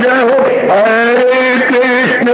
जय हो हरे कृष्ण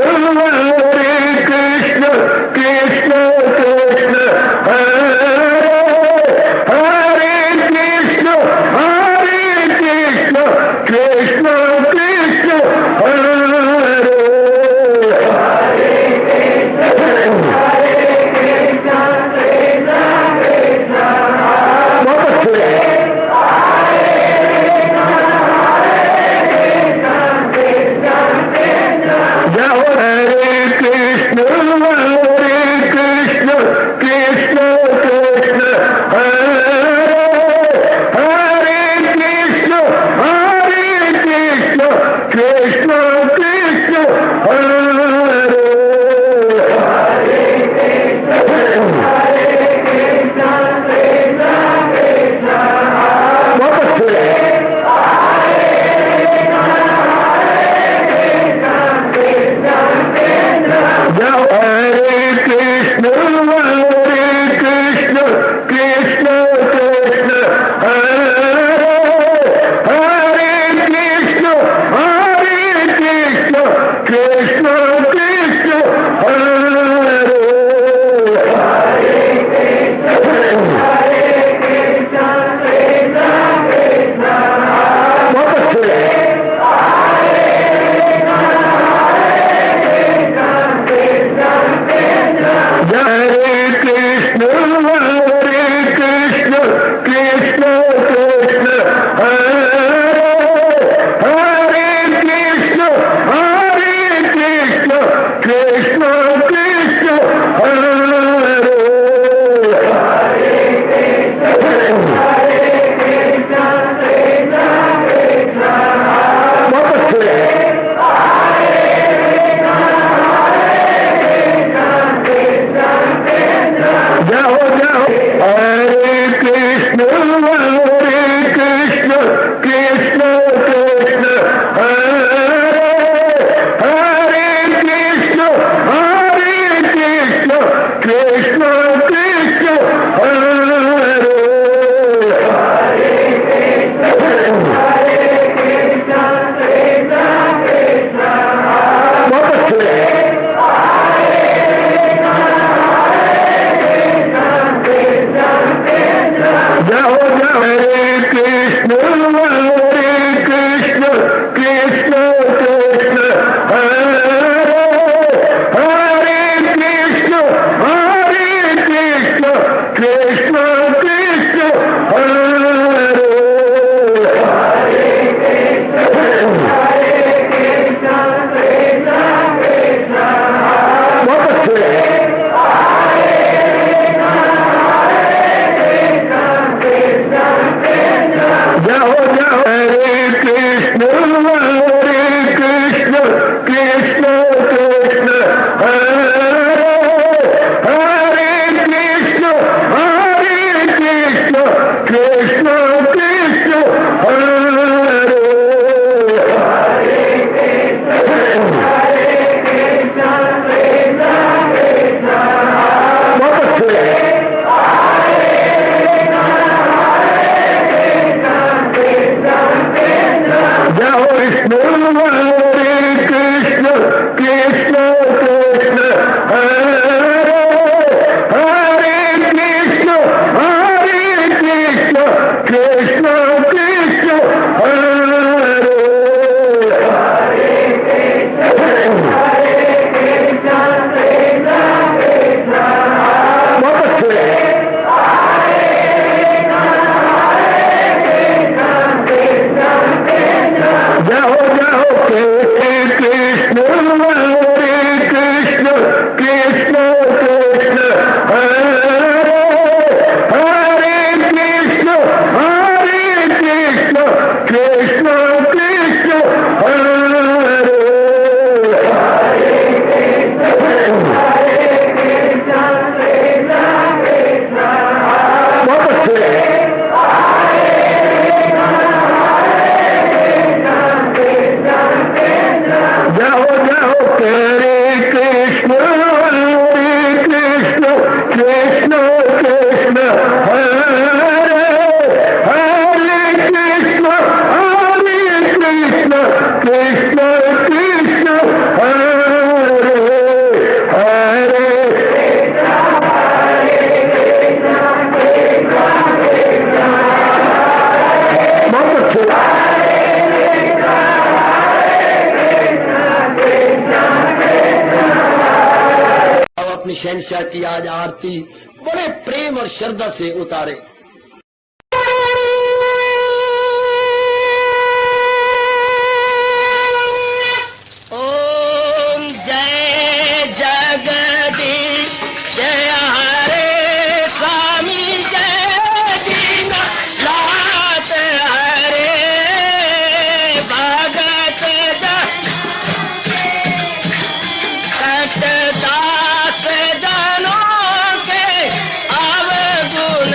अपनी शहंशाह की आज आरती बड़े प्रेम और श्रद्धा से उतारे। ओम जय जगदीश जय हरे स्वामी जय दीनानाथ हरे भगत दास जनों के अवगुण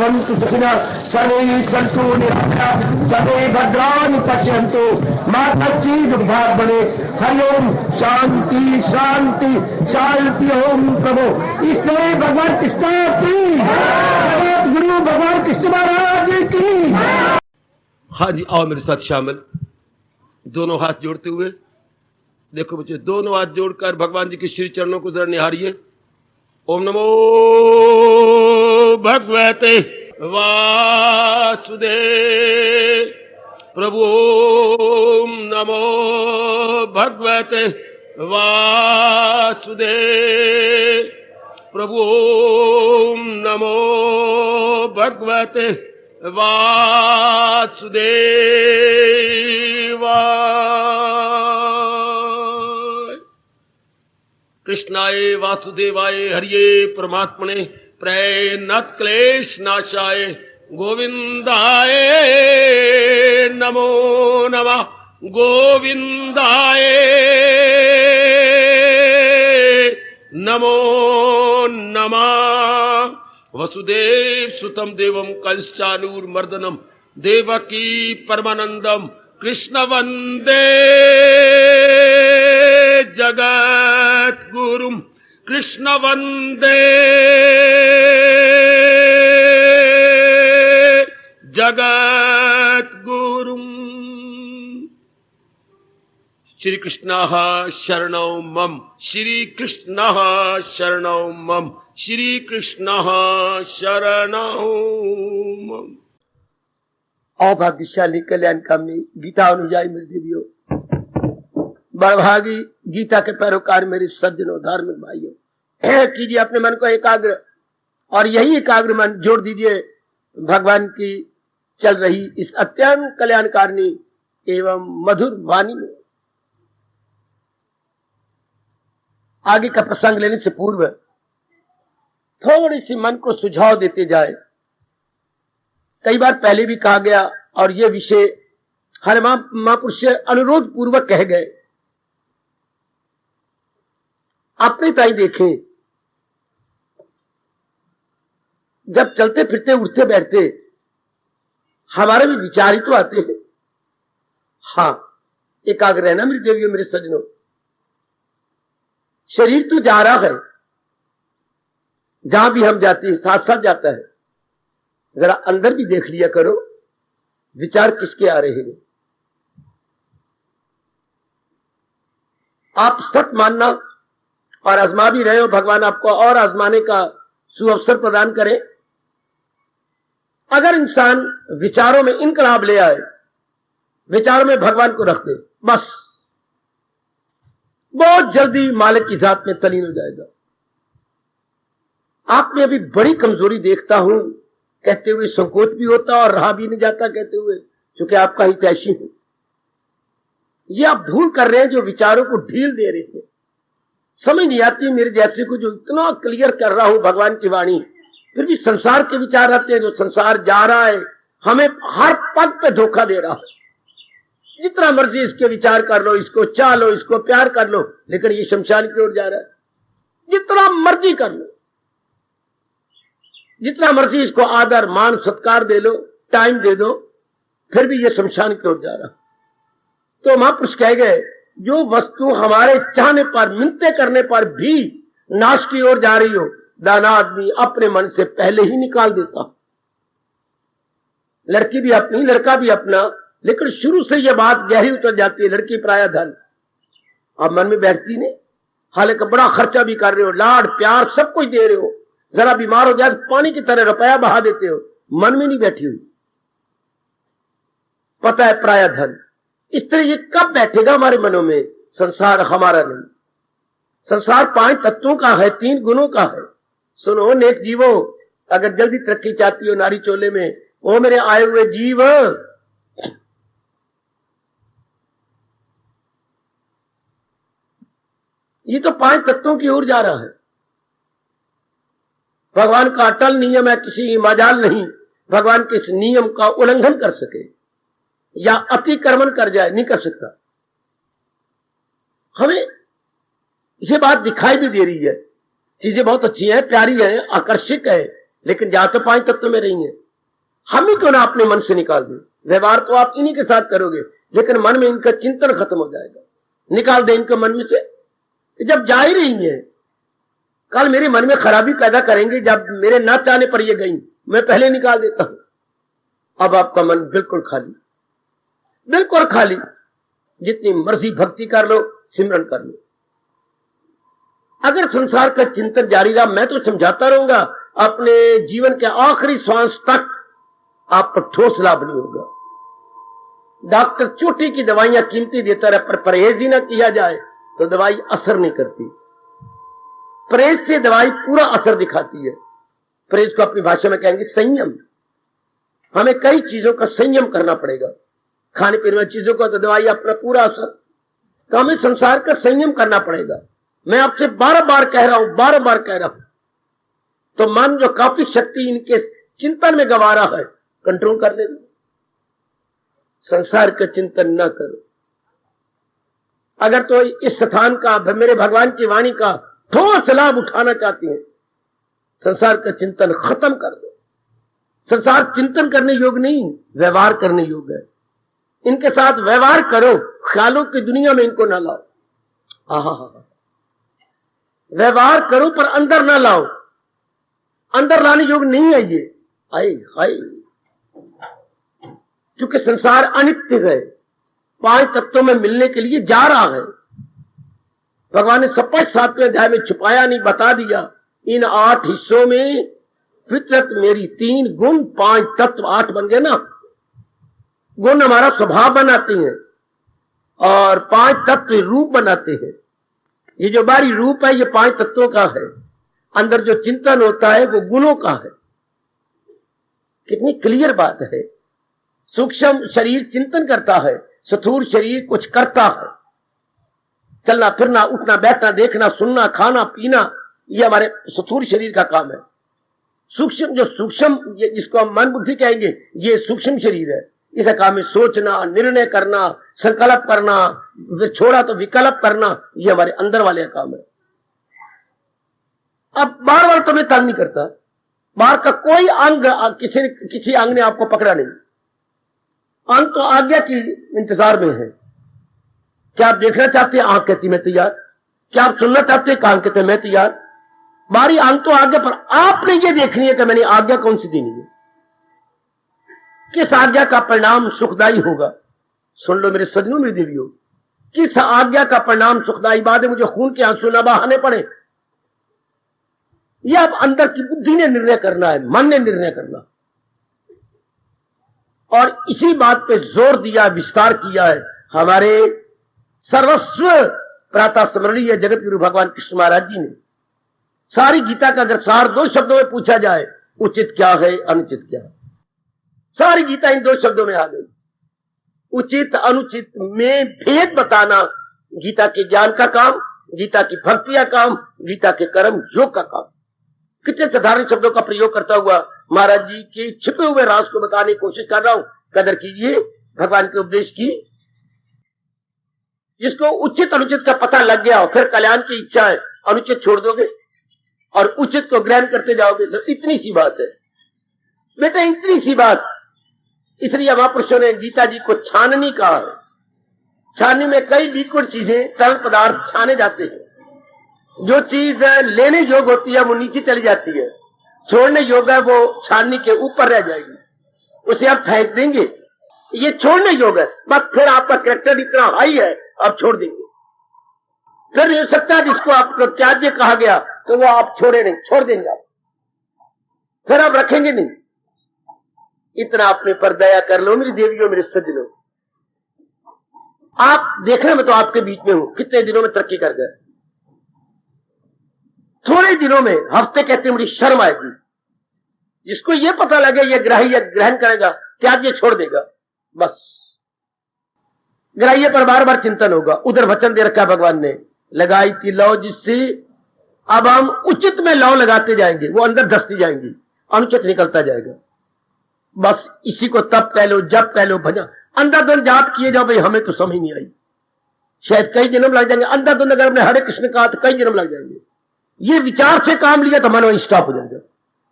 भवन्तु सुखिनः सर्वे सन्तु निरामयाः सर्वे भद्राणि पश्यन्तु मा कश्चित् दुःखात् भवेत्। हरि ओम शांति शांति शांति। ओम प्रभु इसलिए भगवान कृष्ण की जगत गुरु भगवान कृष्ण महाराज की। हाँ जी, आओ मेरे साथ शामिल। दोनों हाथ जोड़ते हुए देखो बच्चे, दोनों हाथ जोड़कर भगवान जी के श्री चरणों को जरा निहारिए। ओम नमो भगवते वासुदेव प्रभु। ओम नमो भगवते वासुदेव प्रभु। ओम नमो भगवते वासुदेवाय। कृष्णाय वासुदेवाय हरिये परमात्मने प्रणत क्लेश नाशाय गोविंदाय नमो नमः। गोविंदाय नमो नमः। वसुदेव सुतम देवम कंसचानूरमर्दनम देवकी परमानंदम कृष्ण वंदे जगत गुरुम। कृष्ण वंदे जगत गुरुम। श्री कृष्ण शरणौ मम। श्री कृष्ण शरणौ मम। श्री कृष्ण शरणौ मम। अभाग्यशाली कल्याणकामी गीता अनुयायी मेरे देवियों, बड़भागी गीता के पैरोकार मेरे सज्जनों धार्मिक भाइयों, कीजिए अपने मन को एकाग्र और यही एकाग्र मन जोड़ दीजिए भगवान की चल रही इस अत्यंत कल्याणकारिणी एवं मधुर वाणी में। आगे का प्रसंग लेने से पूर्व थोड़ी सी मन को सुझाव देते जाए। कई बार पहले भी कहा गया और ये विषय हर महापुरुष से अनुरोध पूर्वक कह गए। अपने ताई देखें, जब चलते फिरते उठते बैठते हमारे भी विचार ही तो आते हैं। हाँ, एकाग्र रहना मेरी देवियों मेरे सज्जनों। शरीर तो जा रहा है, जहां भी हम जाते हैं साथ साथ जाता है। जरा अंदर भी देख लिया करो, विचार किसके आ रहे हैं। आप सत मानना और आजमा भी रहे हो, भगवान आपको और आजमाने का सुअवसर प्रदान करें। अगर इंसान विचारों में इनकलाब ले आए, विचारों में भगवान को रख दे, बस बहुत जल्दी मालिक की जात में तलीन हो जाएगा। आप में अभी बड़ी कमजोरी देखता हूं, कहते हुए संकोच भी होता और रहा भी नहीं जाता कहते हुए, क्योंकि आपका ही पैशी है। ये आप भूल कर रहे हैं जो विचारों को ढील दे रहे थे। समझ नहीं आती मेरे जैसे को जो इतना क्लियर कर रहा हूं भगवान की वाणी, फिर भी संसार के विचार आते हैं। जो संसार जा रहा है, हमें हर पद पे धोखा दे रहा है। जितना मर्जी इसके विचार कर लो, इसको चाह लो, इसको प्यार कर लो, लेकिन ये शमशान की ओर जा रहा है। जितना मर्जी कर लो, जितना मर्जी इसको आदर मान सत्कार दे लो, टाइम दे दो, फिर भी ये शमशान की ओर जा रहा। तो महापुरुष कह गए, जो वस्तु हमारे चाहने पर, मिन्नतें करने पर भी नाश की ओर जा रही हो, दाना आदमी अपने मन से पहले ही निकाल देता। लड़की भी अपनी, लड़का भी अपना, लेकिन शुरू से यह बात गहरी उतर जाती है। लड़की प्राय धन, अब मन में बैठती नहीं। हालांकि बड़ा खर्चा भी कर रहे हो, लाड प्यार सब कुछ दे रहे हो, जरा बीमार हो जाए पानी की तरह रुपया बहा देते हो, मन में नहीं बैठी हुई। पता है प्राय धन। इस तरह ये कब बैठेगा हमारे मनों में? संसार हमारा नहीं, संसार 5 तत्वों का है, 3 गुणों का है। सुनो नेक जीवो, अगर जल्दी तरक्की चाहती हो नारी चोले में, वो मेरे आए हुए जीव, ये तो 5 तत्वों की ओर जा रहा है। भगवान का अटल नियम है, किसी मजाल नहीं भगवान के इस नियम का उल्लंघन कर सके या अतिक्रमण कर जाए, नहीं कर सकता। हमें ये बात दिखाई भी दे रही है, चीजें बहुत अच्छी हैं, प्यारी हैं, आकर्षक है, लेकिन जा तो 5 तत्व में रही है। हम ही क्यों ना अपने मन से निकाल दें। व्यवहार तो आप इन्हीं के साथ करोगे, लेकिन मन में इनका चिंतन खत्म हो जाएगा। निकाल दे इनको मन में से। जब जा ही रही है, कल मेरे मन में खराबी पैदा करेंगे, जब मेरे ना चाहने पर ये गई, मैं पहले निकाल देता हूं। अब आपका मन बिल्कुल खाली, बिल्कुल खाली। जितनी मर्जी भक्ति कर लो, सिमरन कर लो। अगर संसार का चिंतन जारी रहा, मैं तो समझाता रहूंगा, अपने जीवन के आखिरी श्वास तक आपको ठोस लाभ नहीं होगा। डॉक्टर चोटी की दवाइयां कीमती देता रहे, पर परहेज ही ना किया जाए तो दवाई असर नहीं करती। परहेज से दवाई पूरा असर दिखाती है। परहेज को अपनी भाषा में कहेंगे संयम। हमें कई चीजों का संयम करना पड़ेगा। खाने पीने वाली चीजों का तो दवाई अपना पूरा असर, तो हमें संसार का संयम करना पड़ेगा। मैं आपसे बार बार कह रहा हूं। तो मन जो काफी शक्ति इनके चिंतन में गवा रहा है, कंट्रोल कर लेना। संसार का चिंतन न करो। अगर तो इस स्थान का, मेरे भगवान की वाणी का ठोस लाभ उठाना चाहती हैं, संसार का चिंतन खत्म कर दो। संसार चिंतन करने योग्य नहीं, व्यवहार करने योग्य है। इनके साथ व्यवहार करो, ख्यालों की दुनिया में इनको ना लाओ। व्यवहार करो पर अंदर ना लाओ। अंदर लाने योग्य नहीं है ये। हाय हाय, क्योंकि संसार अनित्य है, 5 तत्वों में मिलने के लिए जा रहा है। भगवान ने स्पष्ट 7वें अध्याय में छुपाया नहीं, बता दिया। इन 8 हिस्सों में फितरत मेरी, 3 गुण, 5 तत्व, 8 बन गए ना। गुण हमारा स्वभाव बनाते हैं और 5 तत्व रूप बनाते हैं। ये जो बाहरी रूप है, ये 5 तत्वों का है। अंदर जो चिंतन होता है वो गुणों का है। कितनी क्लियर बात है। सूक्ष्म शरीर चिंतन करता है, स्थूल शरीर कुछ करता है। चलना फिरना, उठना बैठना, देखना सुनना, खाना पीना, ये हमारे स्थूल शरीर का काम है। सूक्ष्म जिसको हम मन बुद्धि कहेंगे, ये सूक्ष्म शरीर है। इसका काम है सोचना, निर्णय करना, संकल्प करना, छोड़ा तो विकल्प करना, ये हमारे अंदर वाले का काम है। अब बार बार तुम्हें तंग नहीं करता। बाहर का कोई अंग, किसी अंग ने आपको पकड़ा नहीं। अंग तो आज्ञा की इंतजार में है। क्या आप देखना चाहते हैं? आंख कहती मैं तैयार। क्या आप सुनना चाहते हैं? कान कहते मैं तैयार। बारी अंग तो आज्ञा, पर आपने ये देखनी है कि मैंने आज्ञा कौन सी देनी है, किस आज्ञा का परिणाम सुखदायी होगा। सुन लो मेरे सज्जनों, मेरी देवियों, किस आज्ञा का परिणाम सुखदायी। बाद में मुझे खून के आंसू न बहाने पड़े, यह अब अंदर की बुद्धि ने निर्णय करना है, मन ने निर्णय करना। और इसी बात पे जोर दिया, विस्तार किया है हमारे सर्वस्व प्रातः स्मरणीय जगत गुरु भगवान कृष्ण महाराज जी ने। सारी गीता का अगर सार 2 शब्दों में पूछा जाए, उचित क्या है, अनुचित क्या है, सारी गीता इन 2 शब्दों में आ गई। उचित अनुचित में भेद बताना गीता के ज्ञान का काम, गीता की भक्ति का काम, गीता के कर्म योग का काम। कितने साधारण शब्दों का प्रयोग करता हुआ महाराज जी के छिपे हुए राज को बताने की कोशिश कर रहा हूं। कदर कीजिए भगवान के उपदेश की। जिसको उचित अनुचित का पता लग गया हो, फिर कल्याण की इच्छा है, अनुचित छोड़ दोगे और उचित को ग्रहण करते जाओगे, तो इतनी सी बात है बेटा, इतनी सी बात। इसलिए महापुरुषों ने गीता जी को छाननी कहा है। छाननी में कई लिक्विड चीजें, तरल पदार्थ छाने जाते हैं। जो चीज लेने योग्य होती है वो नीचे चली जाती है, छोड़ने योग्य है वो छाननी के ऊपर रह जाएगी, उसे आप फेंक देंगे। ये छोड़ने योग्य है, बस फिर आपका कैरेक्टर इतना हाई है, आप छोड़ देंगे। फिर हो सकता है जिसको आपको त्याज्य कहा गया तो वो आप छोड़े नहीं, छोड़ देंगे आप, फिर आप रखेंगे नहीं। इतना अपने पर दया कर लो मेरी देवियों, मेरे सज्जनों। आप देखने में तो आपके बीच में हो, कितने दिनों में तरक्की कर गए। थोड़े दिनों में, हफ्ते कहते मुझे शर्म आएगी। जिसको ये पता लगे ये ग्राह्य ग्रहण करेगा, त्याज्य छोड़ देगा, बस ग्राह्य पर बार बार चिंतन होगा। उधर वचन दे रखा भगवान ने, लगाई थी लौ जिससे अब हम उचित में लौ लगाते जाएंगे, वो अंदर धसती जाएंगी, अनुचित निकलता जाएगा। बस इसी को तब कह लो, जब कह लो, भजन अंधाधुंध जाप किए जाओ। भाई हमें तो समझ नहीं आई, शायद कई जन्म लग जाएंगे। अंधाधुंध अगर हमने हरे कृष्ण कहा तो कई जन्म लग जाएंगे। ये विचार से काम लिया तो मन वहीं स्टॉप हो जाएगा।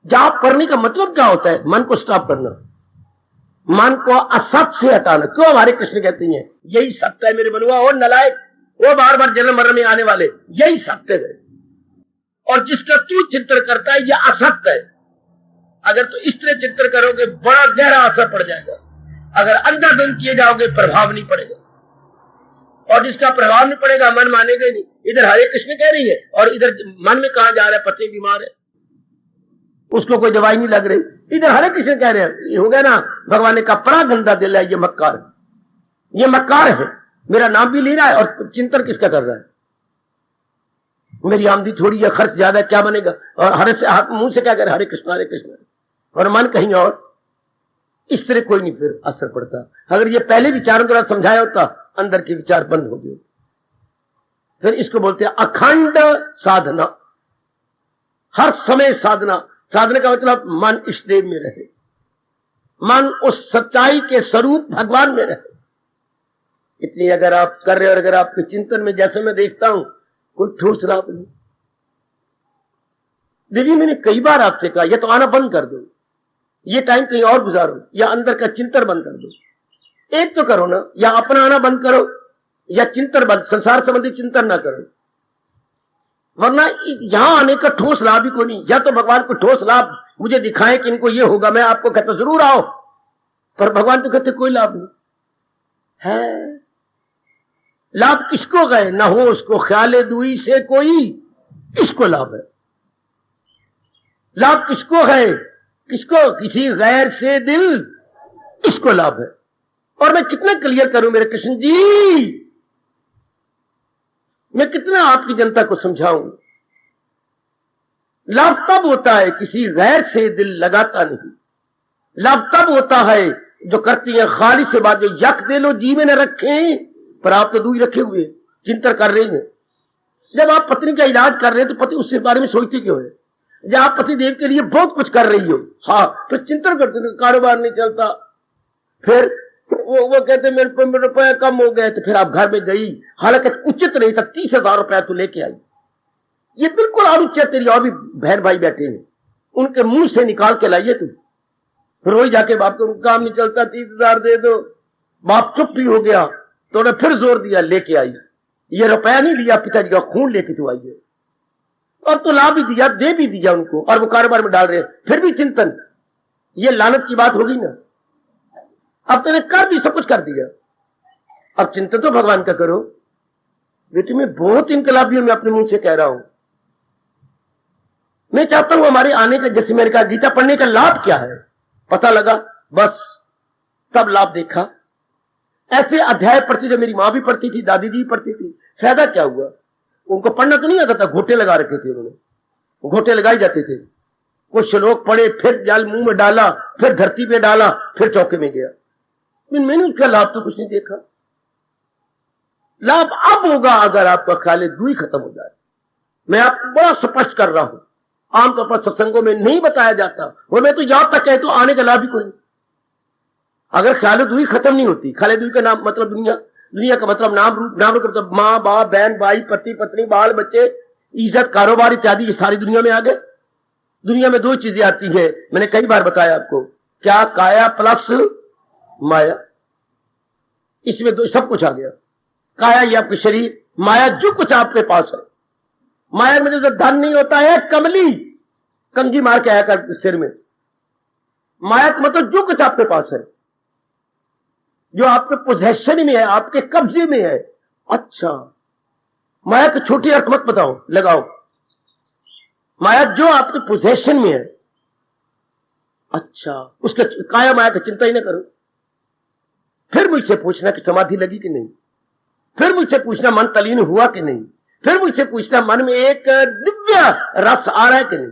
जाप करने का मतलब क्या होता है? मन को स्टॉप करना, मन को असत से हटाना। क्यों हमारे कृष्ण कहते हैं यही सत्य है मेरे बनुआ, और नलायक, वो बार बार जन्म मरण में आने वाले, यही सत्य है। और जिसका तू चिंतन करता है यह असत्य है। अगर तो इस तरह चिंतन करोगे बड़ा गहरा असर पड़ जाएगा। अगर अंधाधुंध किए जाओगे प्रभाव नहीं पड़ेगा, और जिसका प्रभाव नहीं पड़ेगा मन मानेगा ही नहीं। इधर हरे कृष्ण कह रही है और इधर मन में कहा जा रहा है पति बीमार है, उसको कोई दवाई नहीं लग रही। इधर हरे कृष्ण कह रहे हैं, ये हो गया ना, भगवान ने कहा बड़ा गंदा दिल है ये मक्कार, ये मक्कार है, मेरा नाम भी ले रहा है और चिंतन किसका कर रहा है? मेरी आमदी थोड़ी है, खर्च ज्यादा है, क्या बनेगा? और हरे से मुंह से क्या कर हरे कृष्ण, और मन कहीं और। इस तरह कोई नहीं फिर असर पड़ता। अगर ये पहले विचारों द्वारा समझाया होता, अंदर के विचार बंद हो गए। फिर इसको बोलते हैं अखंड साधना, हर समय साधना। साधना का मतलब मन इष्टदेव में रहे, मन उस सच्चाई के स्वरूप भगवान में रहे। इसलिए अगर आप कर रहे हो और अगर आपके चिंतन में, जैसे मैं देखता हूं, कोई ठोस लाभ नहीं। दीदी मैंने कई बार आपसे कहा या तो आना बंद कर दो, ये टाइम कहीं और गुजारो, या अंदर का चिंतन बंद कर दो। एक तो करो ना, या अपना आना बंद करो या चिंतन बंद, संसार संबंधी चिंतन ना करो, वरना यहां आने का ठोस लाभ ही कोई नहीं। या तो भगवान को ठोस लाभ मुझे दिखाएं कि इनको ये होगा, मैं आपको कहता जरूर आओ, पर भगवान तो कहते कोई लाभ नहीं है। लाभ किसको गए? ना हो उसको ख्याले दुई से कोई, इसको लाभ है। लाभ किसको है? किसको? किसी गैर से दिल, इसको लाभ है। और मैं कितना क्लियर करूं मेरे कृष्ण जी, मैं कितना आपकी जनता को समझाऊं। लाभ तब होता है किसी गैर से दिल लगाता नहीं। लाभ तब होता है जो करती है खाली से बात, जो यक दे लो जी में न रखे, पर आप तो दूर रखे हुए चिंतन कर रहे हैं। जब आप पत्नी का इलाज कर रहे हैं तो पति उसके बारे में सोचते क्यों है? जब आप पति देव के लिए बहुत कुछ कर रही हो, हाँ, तो चिंतन करते, कारोबार नहीं चलता, फिर वो कहते मेरे को रुपया कम हो गए, तो फिर आप घर में गई, हालांकि उचित नहीं था, 30,000 रुपया तो लेके आई। ये बिल्कुल अनुचित, तेरी और भी बहन भाई बैठे हैं, उनके मुंह से निकाल के लाइए तुम। रोज जाके बाप को काम नहीं चलता, 30,000 दे दो। बाप चुप भी हो गया तो उन्हें फिर जोर दिया, लेके आई। ये रुपया नहीं लिया, पिताजी का खून लेके तो आई है, और तो ला भी दिया, दे भी दिया उनको, और वो कारोबार में डाल रहे हैं, फिर भी चिंतन। ये लानत की बात होगी ना। अब तूने कर दी, सब कुछ कर दिया, अब चिंतन तो भगवान का करो। बेटी मैं बहुत इनकलाबियों में अपने मुंह से कह रहा हूं। मैं चाहता हूं हमारे आने का, जैसे मैंने कहा गीता पढ़ने का लाभ क्या है पता लगा, बस तब लाभ देखा। ऐसे अध्याय पढ़ती, जो मेरी मां भी पढ़ती थी, दादी जी भी पढ़ती थी, फायदा क्या हुआ? उनको पढ़ना तो नहीं आता था, घोटे लगा रखे थे उन्होंने, घोटे लगाए जाते थे। कुछ श्लोक पढ़े, फिर जाल मुंह में डाला, फिर धरती पे डाला, फिर चौके में गया। मैंने उसका लाभ तो कुछ नहीं देखा। लाभ अब होगा अगर आपका ख्याल दुई खत्म हो जाए। मैं आपको बड़ा स्पष्ट कर रहा हूं, आमतौर पर सत्संगों में नहीं बताया जाता, और मैं तो यहां तक कहे तो आने का लाभ ही कोई नहीं। अगर ख्याल दुई खत्म नहीं होती, ख्याल दुई का नाम मतलब दुनिया, दुनिया का मतलब नाम रूप, नाम रूप का मतलब माँ बाप बहन भाई पति पत्नी बाल बच्चे इज्जत कारोबार इत्यादि, ये सारी दुनिया में आ गए। दुनिया में दो चीजें आती है, मैंने कई बार बताया आपको, क्या? काया प्लस माया, इसमें दो सब कुछ आ गया। काया ये आपके शरीर, माया जो कुछ आपके पास है। माया में जो धन नहीं होता है, कमली कंगी मार के आया कर सिर में। माया का मतलब जो कुछ आपके पास है, जो आपके पोजेशन में है, आपके कब्जे में है। अच्छा, माया के छोटी अर्थ मत बताओ, लगाओ। माया जो आपके पोजेशन में है, अच्छा, उसके काया माया की चिंता ही ना करो। फिर मुझसे पूछना कि समाधि लगी कि नहीं, फिर मुझसे पूछना मन तलीन हुआ कि नहीं, फिर मुझसे पूछना मन में एक दिव्य रस आ रहा है कि नहीं।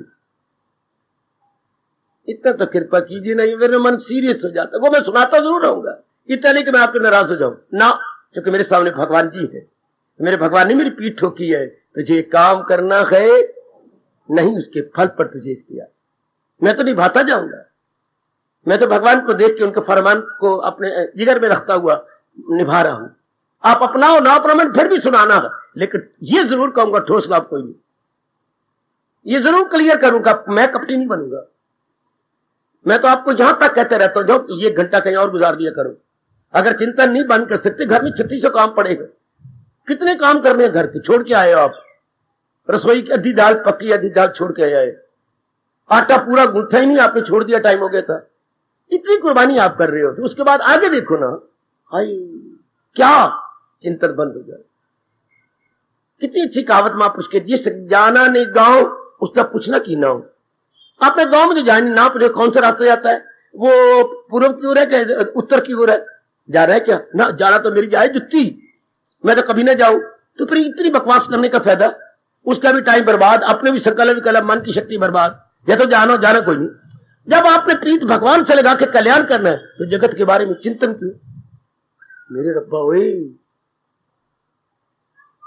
इतना तो कृपा कीजिए, नहीं मेरा मन सीरियस हो जाता। वो मैं सुनाता जरूर रहूंगा, इतना नहीं कि मैं आपके नाराज हो जाऊं ना, क्योंकि मेरे सामने भगवान जी है। मेरे भगवान ने मेरी पीठ ठोकी है, तुझे काम करना है, नहीं उसके फल पर तुझे किया। मैं तो निभाता जाऊंगा। मैं तो भगवान को देख के उनके फरमान को अपने जिगर में रखता हुआ निभा रहा हूं। आप अपनाओ ना अपना, मन फिर भी सुनाना है, लेकिन ये जरूर कहूंगा ठोस लाभ कोई नहीं। ये जरूर क्लियर करूंगा, मैं कपटी नहीं बनूंगा। मैं तो आपको यहां तक कहते रहता हूं, जाओ ये घंटा कहीं और गुजार दिया करो। अगर चिंतन नहीं बंद कर सकते, घर में 3600 काम पड़ेगा। कितने काम करने हैं घर के, छोड़ के आए हो आप। रसोई की आधी दाल पक्की, आधी दाल छोड़ के आए, आटा पूरा गूंथा ही नहीं, आपने छोड़ दिया, टाइम हो गया था। इतनी कुर्बानी आप कर रहे हो, तो उसके बाद आगे देखो ना, हाय क्या चिंतन बंद हो जाए। कितनी अच्छी कहावत महापुरुष के, जिस जाना नहीं गांव उसका पूछना की ना हो। आपने गांव में तो जानी ना पूछे कौन सा रास्ता जाता है, वो पूर्व की ओर है क्या उत्तर की ओर है, जा रहा है क्या ना, जाना तो मेरी जाए जुत्ती, मैं तो कभी ना जाऊं। तो फिर इतनी बकवास करने का फायदा, उसका भी टाइम बर्बाद, अपने भी संकल्प विकल्प, मन की शक्ति बर्बाद। या तो जाना कोई नहीं। जब आपने प्रीत भगवान से लगा के कल्याण करना है, तो जगत के बारे में चिंतन क्यों। मेरे रब्बा वही,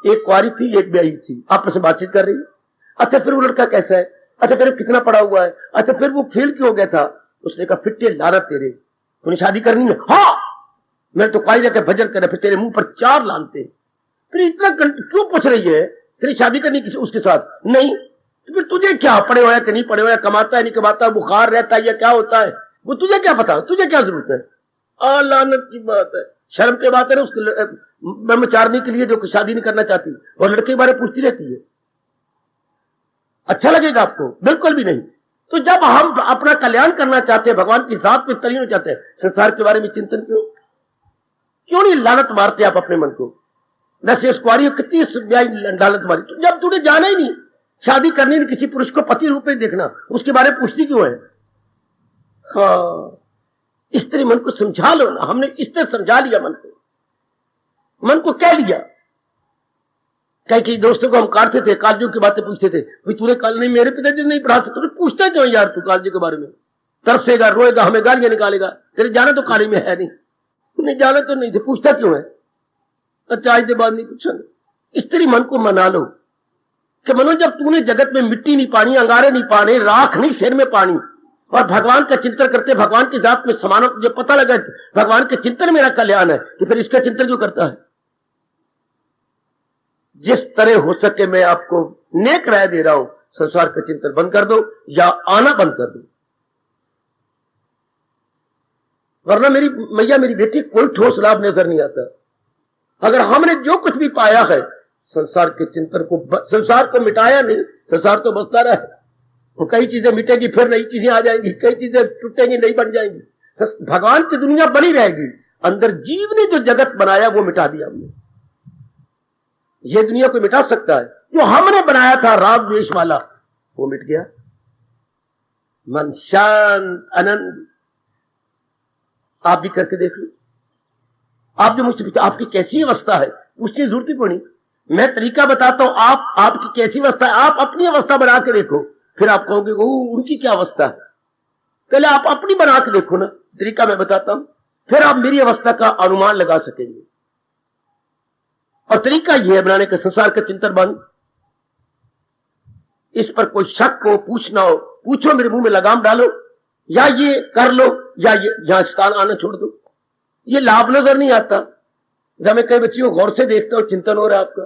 एक कुआरी थी, एक ब्याही थी, आपस में बातचीत कर रही है। अच्छा फिर वो लड़का कैसा है, अच्छा फिर कितना पढ़ा हुआ है, अच्छा फिर वो फेल क्यों हो गया था। उसने कहा फिट्टे लानत तेरे, तूने शादी करनी है। हाँ मैं तो कुआरी जाकर भजन कर, फिर तेरे मुंह पर 4 लानते। फिर इतना क्यों पूछ रही है, तेरी शादी करनी उसके साथ नहीं, तो फिर तुझे क्या, पढ़े हुआ है कि नहीं पढ़े हुआ है, कमाता है नहीं कमाता, बुखार रहता है या क्या होता है, वो तुझे क्या पता, तुझे क्या जरूरत है। लानत की बात है, शर्म की बात है ना उसके ब्रह्मचारिणी के लिए जो शादी नहीं करना चाहती और लड़के के बारे में पूछती रहती है। अच्छा लगेगा आपको? बिल्कुल भी नहीं। तो जब हम अपना कल्याण करना चाहते हैं, भगवान की जात में तलीन होना चाहते हैं, संसार के बारे में चिंतन क्यों नहीं लानत मारते आप अपने मन को। वैसे उस कुआरी कितनी लानत मारी, तो जब तुझे जाना ही नहीं, शादी करनी नहीं, किसी पुरुष को पति रूप में देखना, उसके बारे में पूछती क्यों है। हाँ इस तरह मन को समझा लो ना, हमने इस तरह समझा लिया मन को कह लिया। कई दोस्तों को हम काटते थे, कालजों की बातें पूछते थे, भाई तूने काल नहीं, मेरे पिताजी नहीं पढ़ा सकते, तो पूछता क्यों यार तू कालजों के बारे में, तरसेगा रोएगा हमें गालियां निकालेगा, तेरे जाना तो काली में है नहीं, तूने जाना तो नहीं थे, पूछता क्यों है। अच्छा आज के बाद नहीं पूछा। इस तरह मन को मना लो कि मनो जब तूने जगत में मिट्टी नहीं पानी, अंगारे नहीं पाने, राख नहीं सिर में पानी, और भगवान का चिंतन करते, भगवान की जात में समाना, तुझे पता लगा भगवान के चिंतन मेरा कल्याण है, तो फिर इसका चिंतन क्यों करता है। जिस तरह हो सके मैं आपको नेक राय दे रहा हूं, संसार का चिंतन बंद कर दो या आना बंद कर दो, वरना मेरी मैया मेरी बेटी कोई ठोस लाभ नजर नहीं आता। अगर हमने जो कुछ भी पाया है संसार के चिंतन को, संसार को मिटाया नहीं, संसार तो बसता रहा है, वो कई चीजें मिटेगी फिर नई चीजें आ जाएंगी, कई चीजें टूटेंगी नई बन जाएंगी, भगवान की दुनिया बनी रहेगी। अंदर जीव ने जो जगत बनाया वो मिटा दिया हमने। ये दुनिया को मिटा सकता है, जो हमने बनाया था राग द्वेष वाला वो मिट गया। मन शांत आनंद, आप भी करके देख लो। आप जो मुझसे पूछते आपकी कैसी अवस्था है, उसकी जरूरत ही पड़ी, मैं तरीका बताता हूं, आपकी कैसी अवस्था है, आप अपनी अवस्था बना के देखो, फिर आप कहोगे उनकी क्या अवस्था है। पहले आप अपनी बना के देखो ना, तरीका मैं बताता हूं, फिर आप मेरी अवस्था का अनुमान लगा सकेंगे। और तरीका यह है बनाने का, संसार का चिंतन बंद। इस पर कोई शक हो, पूछना हो, पूछो, मेरे मुंह में लगाम डालो, या ये कर लो या ये यहां स्थान आना छोड़ दो। ये लाभ नजर नहीं आता। जब मैं कई बच्चियों गौर से देखता हूं, चिंतन हो रहा है आपका,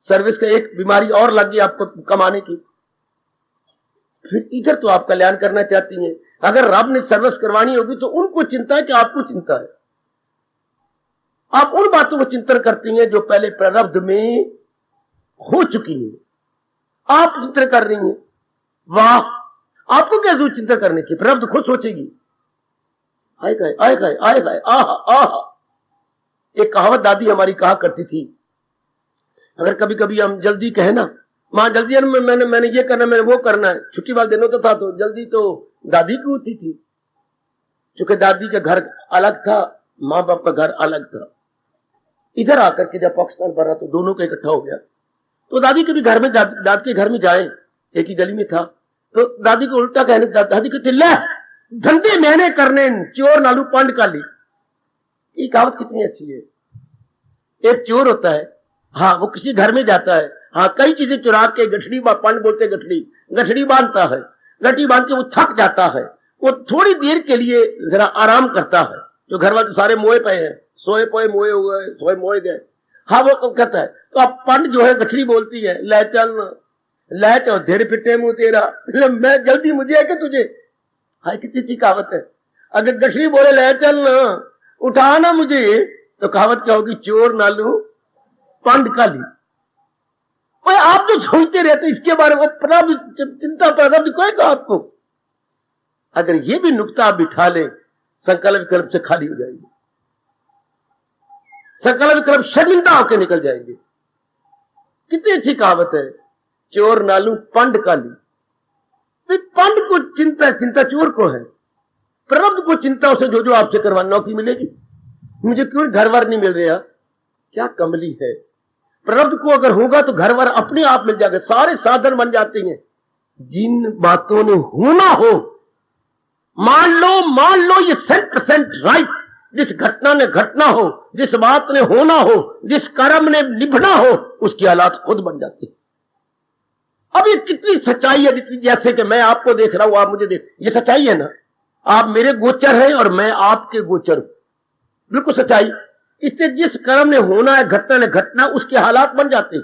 सर्विस का एक बीमारी और लग गई आपको कमाने की, फिर इधर तो आप कल्याण करना चाहती हैं। अगर रब ने सर्विस करवानी होगी तो उनको चिंता है कि आपको चिंता है। आप उन बातों को चिंतन करती हैं जो पहले प्रारब्ध में हो चुकी है, आप चिंतन कर रही हैं। वाह, आपको क्या जरूरत चिंता करने की, प्रारब्ध खुद सोचेगी। आएगा आएगा आएगा, आहा आहा। एक कहावत दादी हमारी कहा करती थी, अगर कभी कभी हम जल्दी कहे ना, मां जल्दी मैंने ये करना, मैंने वो करना है, छुट्टी वाले दिनों तो था, तो जल्दी तो दादी की होती थी, क्योंकि दादी का घर अलग था, माँ बाप का घर अलग था। इधर आकर के जब पाकिस्तान बना तो दोनों का इकट्ठा हो गया, तो दादी के भी घर में, दादी के घर में जाए, एक ही गली में था, तो दादी को उल्टा कहने, दादी कहती ले धंधे मैंने करने, चोर नालू पंड काली। ये कहावत कितनी अच्छी है। एक चोर होता है, हाँ वो किसी घर में जाता है, हाँ कई चीजें चुरा के, गठड़ी पंड बोलते, गठड़ी बांधता है, गठड़ी बांध के वो थक जाता है, वो थोड़ी देर के लिए जरा आराम करता है, जो घर वाले सारे मोए पे हैं, सोए पोए मोए हो गए, सोए मोए गए, हाँ वो कहता है, तो अब पंड जो है गठड़ी बोलती है, ले चल ले चल, धीरे पिटे मुंह तेरा, मैं जल्दी मुझे है कि तुझे, हाय कितनी अच्छी कहावत है। अगर गठरी बोले ले चल ना, उठाना मुझे, तो कहावत क्या होगी? चोर नालू पंड का ली। भाई आप जो सोचते रहते इसके बारे में चिंता प्रारब्ध कोई कहा आपको? अगर ये भी नुक्ता आप बिठा ले, संकल्प विकल्प से खाली हो जाएंगे, संकल्प विकल्प शर्मिंदा होकर निकल जाएंगे। कितनी अच्छी कहावत है, चोर नालू पंड का ली। पंड को चिंता, चिंता चोर को है। प्रारब्ध को चिंता उसे जो जो आपसे करवाना, नौकरी मिलेगी, मुझे क्यों घर वर नहीं मिल रहा, क्या कमली है। प्रारब्ध को अगर होगा तो घर वर अपने आप मिल जाएगा, सारे साधन बन जाते हैं। जिन बातों ने होना हो, मान लो ये 100% राइट, जिस घटना ने घटना हो, जिस बात ने होना हो, जिस कर्म ने निभना हो, उसकी हालात खुद बन जाती है। अब ये कितनी सच्चाई है, जैसे कि मैं आपको देख रहा हूं, आप मुझे देख, ये सच्चाई है ना। आप मेरे गोचर हैं और मैं आपके गोचर, बिल्कुल सच्चाई। इससे जिस कर्म ने होना है, घटना ने घटना, उसके हालात बन जाते हैं।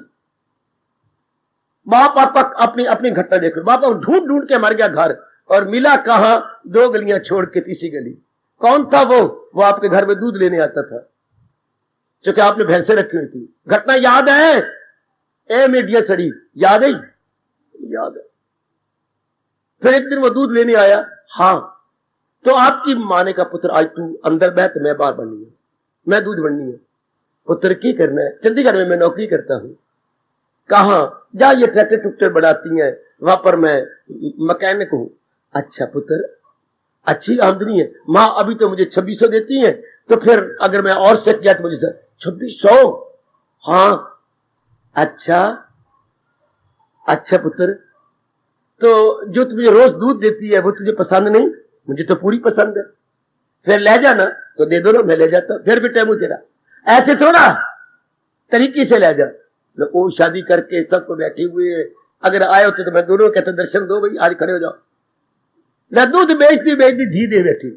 बाप आपका अपनी अपनी घटना देख लो, बाप ढूंढ ढूंढ के मर गया घर, और मिला कहां? 2 गलियां छोड़ के तीसरी गली। कौन था वो आपके घर में दूध लेने आता था, क्योंकि आपने भैंसे रखी हुई थी। घटना याद है? ए मीडिया सड़ी, याद है? याद है। फिर एक दिन वो दूध लेने आया, हाँ, तो आपकी माँ ने कहा, पुत्र आज तू अंदर बैठ, मैं बाहर बननी है, मैं दूध बननी है। पुत्र की करना है? चंडीगढ़ में मैं नौकरी करता हूं। कहां? जा, ये ट्रैक्टर टुक्टर बढ़ाती हैं, वहां पर मैं मैकेनिक हूं। अच्छा पुत्र, अच्छी आमदनी है। माँ अभी तो मुझे 2600 देती है, तो फिर अगर मैं और सीख गया तो मुझे 2600। हाँ, अच्छा पुत्र, तो जो तुझे रोज दूध देती है वो तुझे पसंद नहीं? मुझे तो पूरी पसंद है। फिर ले जाना, तो दे दो ना, मैं ले जाता। फिर भी टाइम तेरा, ऐसे थोड़ा, तरीके से ले जा। वो शादी करके सबको बैठे हुए, अगर आए होते तो मैं दोनों कहते दर्शन दो भाई, आज खड़े हो जाओ। दूध बेचती धी दे बैठी।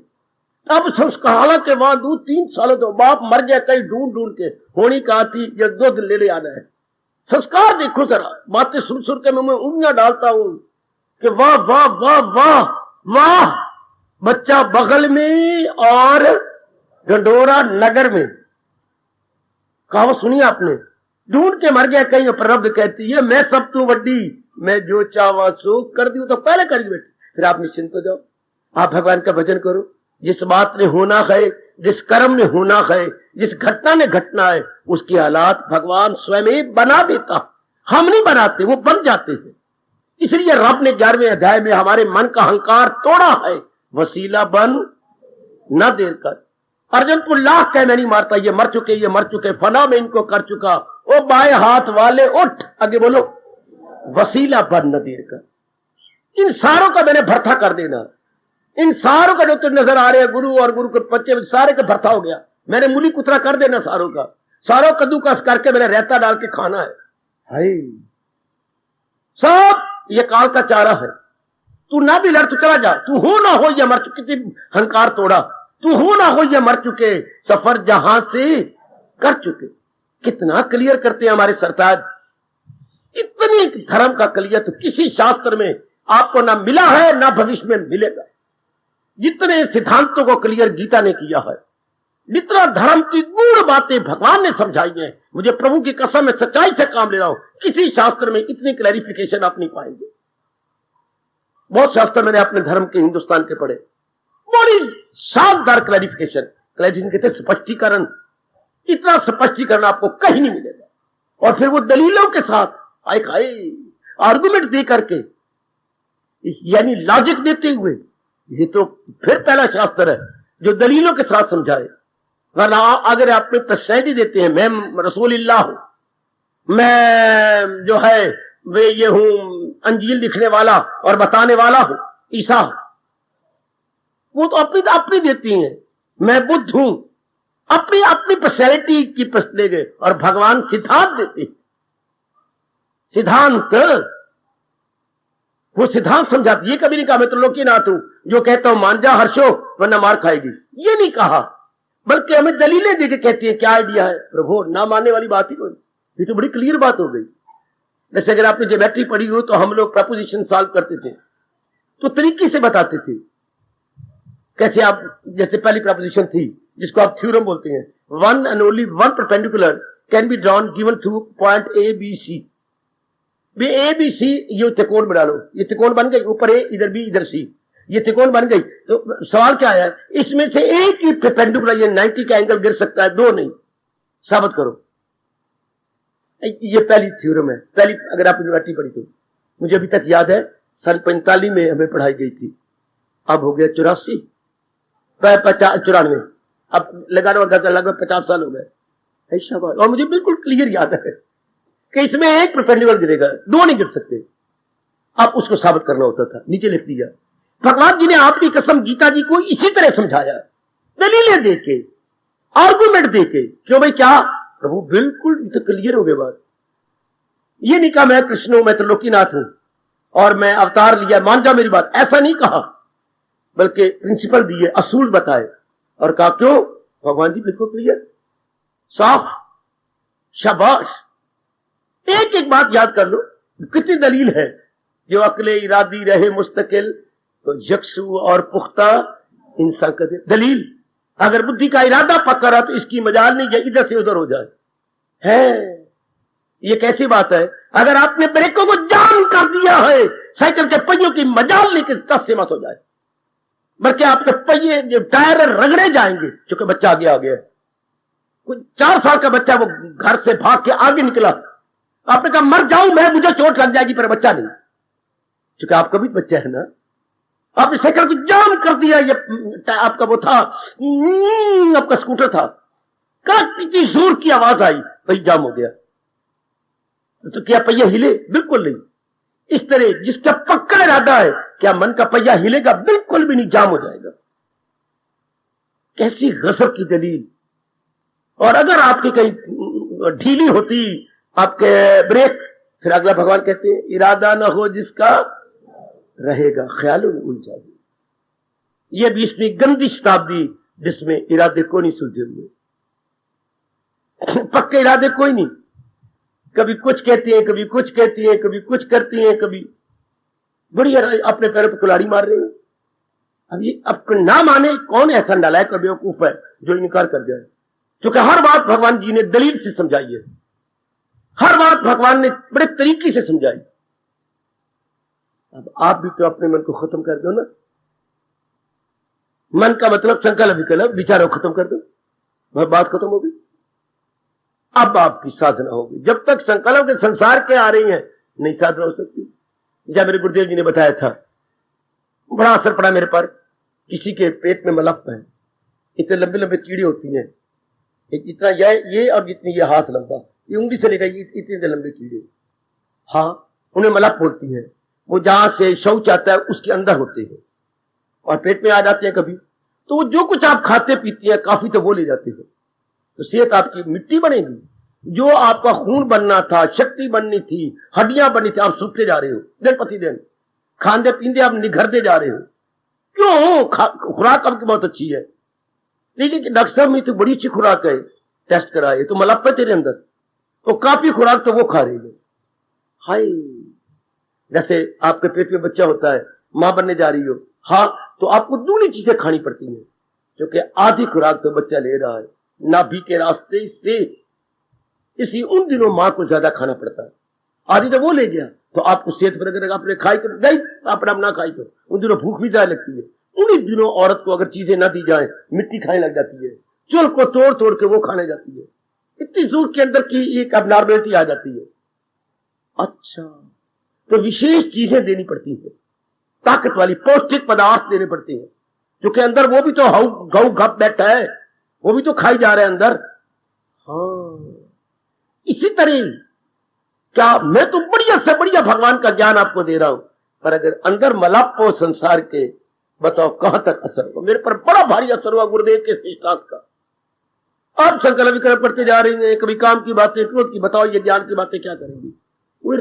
अब संस्कार के बाद दूध 3 सालों तो बाप मर गया, कहीं ढूंढ ढूंढ के, होनी कहा थी जब दूध ले आना है। संस्कार देखो जरा, बातें सुन सुन के मैं उंगलियां डालता हूं कि वाह वाह वाह वाह वाह, बच्चा बगल में और गंडोरा नगर में। कहावत सुनी आपने? ढूंढ के मर गया कहीं, प्रारब्ध कहती है मैं सब तू वड्डी, मैं जो चावा सो कर दी, तो पहले कर दी बेटी। फिर आप निश्चिंत हो जाओ, आप भगवान का भजन करो। जिस बात ने होना है, जिस कर्म ने होना है, जिस घटना ने घटना है, उसकी हालात भगवान स्वयं बना देता। हम नहीं बनाते, वो बन जाते हैं। इसलिए रब ने 11वें अध्याय में हमारे मन का अहंकार तोड़ा है, वसीला बन न देर कर। अर्जुन को लाख कह मैं नहीं मारता, ये मर चुके, फना में इनको कर चुका। ओ बाएं हाथ वाले उठ, आगे बोलो, वसीला बन न देर कर। इन सारों का मैंने भर्ता कर देना। इन सारों का जो तो नजर आ रहे हैं, गुरु और गुरु के बच्चे, सारे का भर्ता हो गया। मैंने मूली कुतरा कर देना सारों का, सारों कद्दूकस करके मैंने रहता डाल के खाना है। हाय, सब ये काल का चारा है। तू ना भी लड़, तू चला जा। तू हो ना हो या मर चुके, हंकार तोड़ा। तू हो ना हो या मर चुके, सफर जहां से कर चुके। कितना क्लियर करते हैं हमारे सरताज। इतनी धर्म का क्लियर तो किसी शास्त्र में आपको ना मिला है, ना भविष्य में मिलेगा। जितने सिद्धांतों को क्लियर गीता ने किया है, जितना धर्म की गूढ़ बातें भगवान ने समझाई हैं, मुझे प्रभु की कसम में सच्चाई से काम ले रहा हूं, किसी शास्त्र में इतनी क्लैरिफिकेशन आप नहीं पाएंगे। बहुत शास्त्र मैंने अपने धर्म के हिंदुस्तान के पढ़े, बड़ी शानदार क्लैरिफिकेशन कहते स्पष्टीकरण। इतना स्पष्टीकरण आपको कहीं नहीं मिलेगा। और फिर वो दलीलों के साथ आर्गुमेंट दे करके, यानी लॉजिक देते हुए, ये तो फिर पहला शास्त्र है जो दलीलों के साथ समझाए। वरना अगर आप में तसल्ली देते हैं, मैं रसूलुल्लाह हूं, मैं जो है वे ये हूं, अंजील लिखने वाला और बताने वाला हूं, ईसा, वो तो अपनी देती हैं। मैं बुद्ध हूं, अपनी पर्सनैलिटी की ले गए। और भगवान सिद्धांत देते, सिद्धांत, वो सिद्धांत समझाती। ये कभी नहीं कहा मैं त्रिलोकीनाथ हूं, जो कहता हूं मान जा हर्षो वरना मार खाएगी, ये नहीं कहा। बल्कि हमें दलीलें देके कहती है क्या आइडिया है प्रभु, ना मानने वाली बात ही कोई। ये तो बड़ी क्लियर बात हो गई। जैसे अगर आपने ज्योमेट्री पढ़ी हो तो हम लोग प्रपोजिशन सॉल्व करते थे, तो तरीके से बताते थे कैसे आप, जैसे पहली प्रपोजिशन थी जिसको आप थ्योरम बोलते हैं, one and only one perpendicular can be drawn given through point A B C. A B C ये त्रिकोण बना लो, ये त्रिकोण बन गई, ऊपर ए इधर बी इधर सी, ये त्रिकोण बन गई। तो सवाल क्या है, इसमें से एक ही परपेंडिकुलर ये 90 का एंगल गिर सकता है, दो नहीं, साबित करो। ये पहली थ्योरम है, पहली अगर आप यूनिवर्सिटी पढ़ी तो। मुझे अभी तक याद है सन 45 में हमें पढ़ाई गई थी, अब हो गया 84 94, अब लगाना लगभग 50 साल हो गए। ऐसा बात, और मुझे बिल्कुल क्लियर याद है कि इसमें एक परपेंडिकुलर गिरेगा, दो नहीं गिर सकते। आप उसको साबित करना होता था, नीचे लिख दिया। भगवान जी ने आपकी कसम गीता जी को इसी तरह समझाया, दलीलें देके, आर्गुमेंट देके। क्यों भाई, क्या प्रभु बिल्कुल तो क्लियर हो गए बात। ये नहीं कहा मैं कृष्ण हूं, मैं त्रिलोकीनाथ हूं और मैं अवतार लिया, मान जाओ मेरी बात, ऐसा नहीं कहा, बल्कि प्रिंसिपल दिए, असूल बताए और कहा क्यों भगवान जी बिल्कुल क्लियर, साफ, शाबाश। एक एक बात याद कर लो, कितनी दलील है। जो अकले इरादी रहे मुस्तकिल तो यकसू और पुख्ता इंसान का दलील। अगर बुद्धि का इरादा पक्का रहा तो इसकी मजाल नहीं, इधर से उधर हो जाए है। ये कैसी बात है, अगर आपने ब्रेकों को जाम कर दिया है, साइकिल के पहियों की मजाल नहीं कि 10 से मत हो जाए, बल्कि आपके पहिए टायर रगड़े जाएंगे क्योंकि बच्चा आगे आ गया। कोई 4 साल का बच्चा वो घर से भाग के आगे निकला, आपने कहा मर जाऊं मैं, मुझे चोट लग जाएगी, पर बच्चा नहीं, क्योंकि आपका भी बच्चा है ना। आपने साइकिल को जाम कर दिया, ये आपका वो था, आपका स्कूटर था, कितनी जोर की आवाज आई, भाई जाम हो गया। तो क्या पहिया हिले? बिल्कुल नहीं। इस तरह जिसका पक्का इरादा है, क्या मन का पहिया हिलेगा? बिल्कुल भी नहीं, जाम हो जाएगा। कैसी गजब की दलील। और अगर आपकी कहीं ढीली होती आपके ब्रेक, फिर अगला भगवान कहते हैं इरादा ना हो जिसका रहेगा ख्यालों में उलझा। ये 20वीं गंदी शताब्दी जिसमें इरादे को नहीं सुलझे हुए, पक्के इरादे कोई नहीं, कभी कुछ कहती है, कभी कुछ कहती है, कभी कुछ करती है, कभी बड़ी अपने पैरों पर कुल्हाड़ी मार रही है। अब ये अब ना माने, कौन ऐसा नालायक और बेवकूफ है जो इनकार कर जाए? क्योंकि हर बात भगवान जी ने दलील से समझाई है, हर बात भगवान ने बड़े तरीके से समझाई। अब आप भी तो अपने मन को खत्म कर दो ना। मन का मतलब संकल्प विकल्प विचारों खत्म कर दो, वह बात खत्म होगी। अब आपकी साधना होगी। जब तक संकल्प के संसार के आ रही हैं, नहीं साधना हो सकती। जब मेरे गुरुदेव जी ने बताया था, बड़ा असर पड़ा मेरे पर। किसी के पेट में मलप है, इतने लंबे लंबे कीड़े होती हैं, जितना ये और जितनी ये हाथ लंबा, ये उंगली से लेकर इतने लंबे कीड़े, हाँ, उन्हें मलप बोलती है। वो जहां से शौच आता है उसके अंदर होते हैं और पेट में आ जाते हैं कभी। तो वो जो कुछ आप खाते पीते हैं काफी, तो वो ले जाते हैं। तो सेहत आपकी मिट्टी बनेगी। जो आपका खून बनना था, शक्ति बननी थी, हड्डियां बननी थी, आप सूखते जा रहे हो दिन प्रतिदिन। खांदे पींदे आप निखरते जा रहे हो। क्यों? खुराक आपकी बहुत अच्छी है, लेकिन डॉक्टर साहब में तो बड़ी अच्छी खुराक है, टेस्ट कराए तो मलप है तेरे अंदर, तो काफी खुराक तो वो खा रही है। हाय, जैसे आपके पेट में बच्चा होता है, मां बनने जा रही हो, हाँ, तो आपको दूसरी चीजें खानी पड़ती हैं, क्योंकि आधी खुराक तो बच्चा ले रहा है नाभि के रास्ते से। इसी उन दिनों मां को ज्यादा खाना पड़ता है, आधी तो वो ले गया। तो आपको सेहत पर अगर आपने खाई तो गई, अपना ना खाई तो उन दिनों भूख भी ज्यादा लगती है। उन्हीं दिनों औरत को अगर चीजें ना दी जाए, मिट्टी खाने लग जाती है, चूल को तोड़ तोड़ के वो खाने जाती है। इतनी जोर के अंदर की एक अबनॉर्मलिटी आ जाती है। अच्छा, तो विशेष चीजें देनी पड़ती है, ताकत वाली पौष्टिक पदार्थ देने पड़ते हैं, क्योंकि अंदर वो भी तो गौ घप बैठा है, वो भी तो खाई जा रहे हैं अंदर। हाँ, इसी तरह क्या मैं तो बढ़िया से बढ़िया भगवान का ज्ञान आपको दे रहा हूं, पर अगर अंदर मलाप हो संसार के, बताओ कहां तक असर हो। मेरे पर बड़ा भारी असर हुआ गुरुदेव के शिष्टांत का। आप संकल्प विकल्प करते जा रही हैं, कभी काम की बातें, क्रोध की, बताओ ये ज्ञान की बातें क्या करेंगी? ओए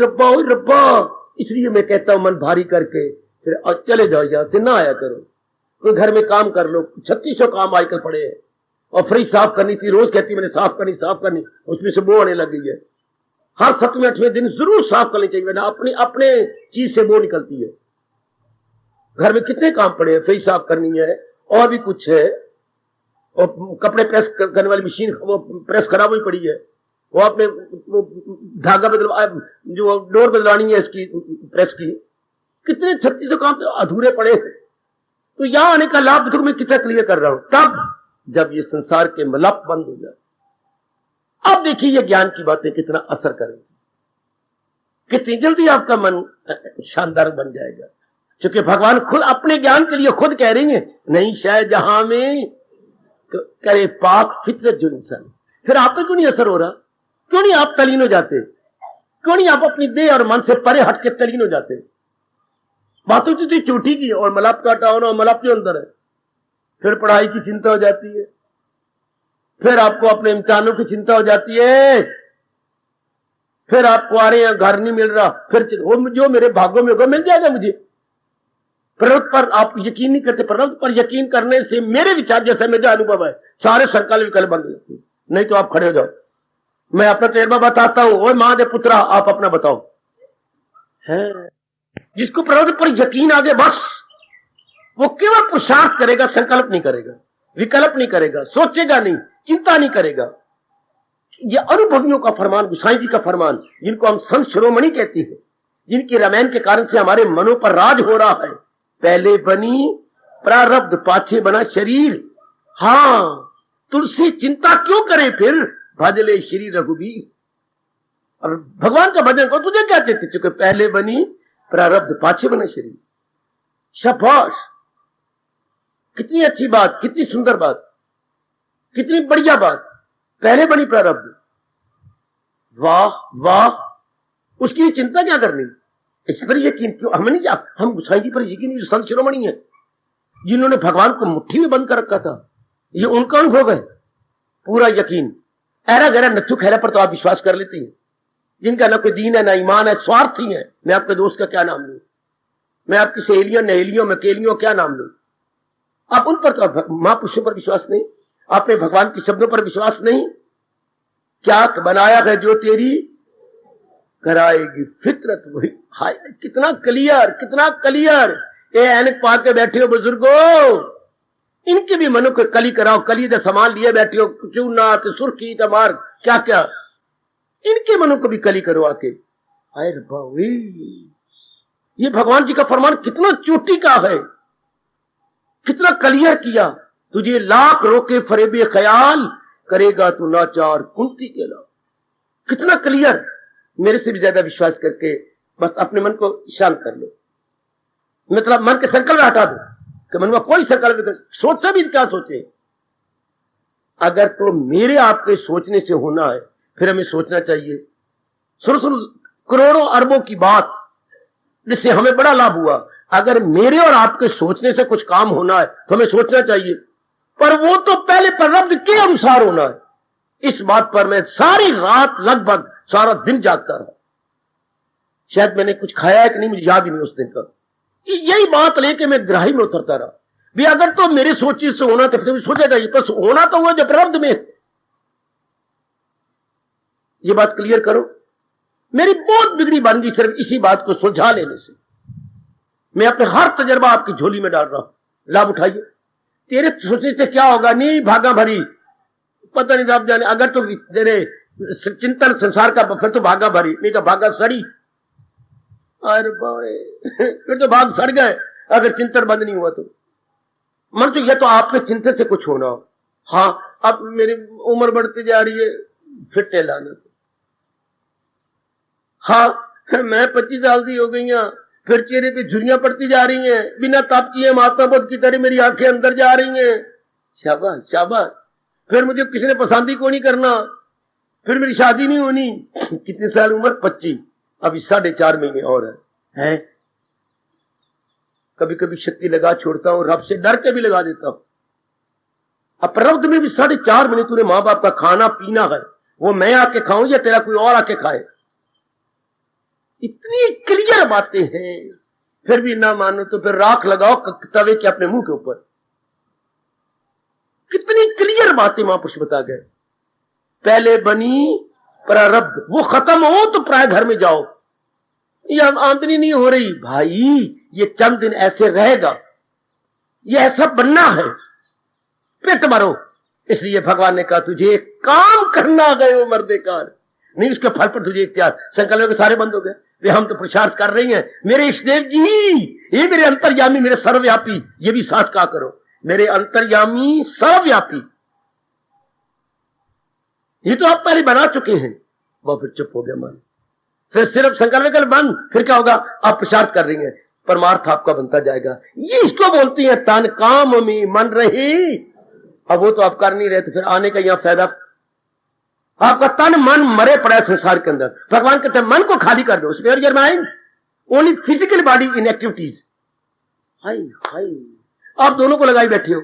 रब्बा। इसलिए मैं कहता हूं मन भारी करके फिर चले जाओ, यहां से ना आया करो। कोई घर में काम कर लो, 3600 काम आजकल पड़े हैं, और फ्रिज साफ करनी थी, रोज कहती मैंने साफ करनी, उसमें से बो आने लग गई है। हर 7वें 8वें दिन जरूर साफ करनी चाहिए ना, अपने चीज से बो निकलती है। घर में कितने काम पड़े हैं, फ्रिज साफ करनी है और भी कुछ है, और कपड़े प्रेस करने वाली मशीन वो प्रेस खराब हुई पड़ी है, वो आपने धागा बदलवा, जो डोर बदलवानी है इसकी प्रेस की, कितने 3600 काम तो अधूरे पड़े हैं। तो यहां आने का लाभ देखो मैं कितना क्लियर कर रहा हूं, तब जब ये संसार के मलप बंद हो जाए। अब देखिए ये ज्ञान की बातें कितना असर करेंगी, कितनी जल्दी आपका मन शानदार बन जाएगा, क्योंकि भगवान खुद अपने ज्ञान के लिए खुद कह रही है, नहीं शायद जहां में करे पाक फितरत जो इंसान। फिर आप पर क्यों नहीं असर हो रहा? क्यों नहीं आप तलीन हो जाते? क्यों नहीं आप अपनी देह और मन से परे हट के तलीन हो जाते? बातों की चोटी की और मलाप काटा होना और मलाप जो अंदर है। फिर पढ़ाई की चिंता हो जाती है, फिर आपको अपने इम्तिहानों की चिंता हो जाती है, फिर आपको आ रहे हैं घर नहीं मिल रहा, फिर जो मेरे भाग्यों में होगा मिल जाएगा मुझे। प्रवृत्ति पर आप यकीन नहीं करते, प्रवृत्ति पर यकीन करने से मेरे विचार जैसा मेरा अनुभव है, सारे सरकार विकल्प बन जाते हैं। नहीं तो आप खड़े हो जाओ, मैं अपना तजर्बा बताता हूं। और महादेव पुत्रा आप अपना बताओ। है जिसको प्रवृत्ति पर यकीन आ गया, बस वो केवल पुरुषार्थ करेगा, संकल्प नहीं करेगा, विकल्प नहीं करेगा, सोचेगा नहीं, चिंता नहीं करेगा। ये अनुभवियों का फरमान, गोसाई जी का फरमान, जिनको हम संत शिरोमणि कहते हैं, जिनके रामायण के कारण से हमारे मनों पर राज हो रहा है। पहले बनी प्रारब्ध, पाछे बना शरीर। हाँ, तुलसी चिंता क्यों करे फिर, भजले श्री रघुबीर। और भगवान का भजन को तुझे क्या कहते, चूंकि पहले बनी प्रारब्ध, पाछे बना शरीर। शाबाश, कितनी अच्छी बात, कितनी सुंदर बात, कितनी बढ़िया बात। पहले बनी प्रारब्ध, वाह वाह, उसकी चिंता क्या करनी, इस पर यकीन क्यों? हम नहीं, हम गोसाई जी पर यकीन, जो संत शिरोमणि है, जिन्होंने भगवान को मुट्ठी में बंद कर रखा था, ये उनका अनुभव है, पूरा यकीन। ऐरा गहरा नथु खैरा पर तो आप विश्वास कर लेते हैं, जिनका ना कोई दीन है, ना ईमान है, स्वार्थी है। मैं आपके दोस्त का क्या नाम लूं, मैं आपकी सहेलियों, नहेलियों, मकेलियों क्या नाम लूं? आप उन पर तो महापुरुषों पर विश्वास नहीं, आपने भगवान के शब्दों पर विश्वास नहीं। क्या बनाया है जो तेरी कराएगी फितरत वही। हाय, कितना क्लियर, कितना क्लियर। ये ऐनक पा के बैठे हो बुजुर्गो, इनके भी मनो को कली कराओ, कली का सामान लिए बैठे हो, चूना सुर्खी तमार क्या क्या, इनके मनो को भी कली करो आके। हाय भाई, ये भगवान जी का फरमान कितना चोटी का है, कितना क्लियर किया। तुझे लाख रोके फरेबे ख्याल, करेगा तू नाचार कुंती के लाभ। कितना क्लियर। मेरे से भी ज्यादा विश्वास करके बस अपने मन को शांत कर लो, मतलब मन के संकल्प हटा दो कि मन में कोई संकल्प, सोचा भी क्या सोचे। अगर तो मेरे आपके सोचने से होना है, फिर हमें सोचना चाहिए। सुनो करोड़ों अरबों की बात, जिससे हमें बड़ा लाभ हुआ। अगर मेरे और आपके सोचने से कुछ काम होना है तो हमें सोचना चाहिए, पर वो तो पहले प्रारब्ध के अनुसार होना है। इस बात पर मैं सारी रात, लगभग सारा दिन जागता रहा। शायद मैंने कुछ खाया है कि नहीं, मुझे याद ही नहीं उस दिन का। यही बात लेके मैं ग्राही में उतरता रहा भी, अगर तो मेरे सोची से होना तो फिर सोचा जाइए, बस होना तो हुआ जो प्रारब्ध में। ये बात क्लियर करो। मेरी बहुत बिगड़ी बन गई सिर्फ इसी बात को सुलझा लेने से। मैं अपने हर तजर्बा आपकी झोली में डाल रहा हूं, लाभ उठाइए। तेरे सोचने से क्या होगा, नहीं भागा भरी, पता नहीं आप जाने। अगर तो तेरे चिंतन संसार का, फिर तो भागा भरी, नहीं तो भागा सड़ी। अरे फिर तो भाग सड़ गए अगर चिंतन बंद नहीं हुआ तो। मन तो यह तो आपके चिंतन से कुछ होना हो। हाँ, अब मेरी उम्र बढ़ती जा रही है, फिर टेलाना। हाँ, मैं 25 साल की हो गई हूं, फिर चेहरे पे झुर्रियां पड़ती जा रही हैं, बिना ताप किए महात्मा बुद्ध की तरह मेरी आंखें अंदर जा रही हैं। शाबाश शाबाश। फिर मुझे किसी ने पसंद ही को नहीं करना, फिर मेरी शादी नहीं होनी। कितने साल उम्र? 25। अभी 4.5 महीने और है। कभी कभी शक्ति लगा छोड़ता हूं, रब से डर के भी लगा देता हूं। अब प्रारब्ध में भी 4.5 महीने तूने मां बाप का खाना पीना है, वो मैं आके खाऊं या तेरा कोई और आके खाए। इतनी क्लियर बातें हैं, फिर भी ना मानो तो फिर राख लगाओ तवे के अपने मुंह के ऊपर। कितनी क्लियर बातें महापुरुष बता गए। पहले बनी प्रारब्ध, वो खत्म हो तो प्राय घर में जाओ। ये आमदनी नहीं हो रही भाई, ये चंद दिन ऐसे रहेगा, यह सब बनना है, पेट मरो। इसलिए भगवान ने कहा तुझे एक काम करना गयो मर्देकार, नहीं उसके फल पर तुझे इख्तियार। संकल्प के सारे बंद हो गए। वे हम तो पुरुषार्थ कर रही हैं, मेरे इष्टदेव जी, ये मेरे अंतर्यामी, मेरे सर्वव्यापी, ये भी साथ कहा करो, मेरे अंतर्यामी सर्वव्यापी। ये तो आप पहले बना चुके हैं। वो फिर चुप हो गया मन। फिर सिर्फ संकल्प कल बंद, फिर क्या होगा? आप पुरुषार्थ कर रही हैं, परमार्थ आपका बनता जाएगा। ये इसको बोलती है तन काम में मन रही। अब वो तो आप कर नहीं रहे, तो फिर आने का यहां फायदा। आपका तन मन मरे पड़ा है संसार के अंदर। भगवान कहते हैं मन को खाली कर दो, spare your mind, only physical body in activities. हाय हाय, आप दोनों को लगाई बैठे हो,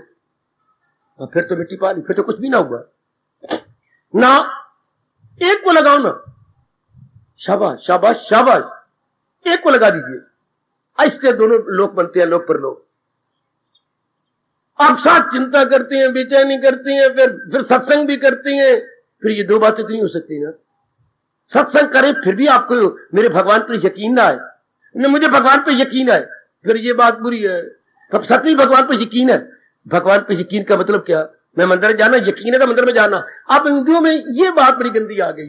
और फिर तो मिट्टी पाली, फिर तो कुछ भी ना हुआ ना। एक को लगाओ ना, शाबाश शाबाश शाबाश, एक को लगा दीजिए। ऐसे दोनों लोग बनते हैं, लोग पर लोग। आप साथ चिंता करते हैं, बेचैनी करते हैं, फिर सत्संग भी करते हैं। फिर ये दो बातें तो नहीं हो सकती ना। सत्संग करें फिर भी आपको मेरे भगवान पर यकीन ना आए, न मुझे भगवान पर यकीन आए, फिर ये बात बुरी है। तब सच में भगवान पर यकीन है। भगवान पर यकीन का मतलब क्या? मैं मंदिर जाना, यकीन है तो मंदिर में जाना। आप हिंदुओं में ये बात बड़ी गंदी आ गई।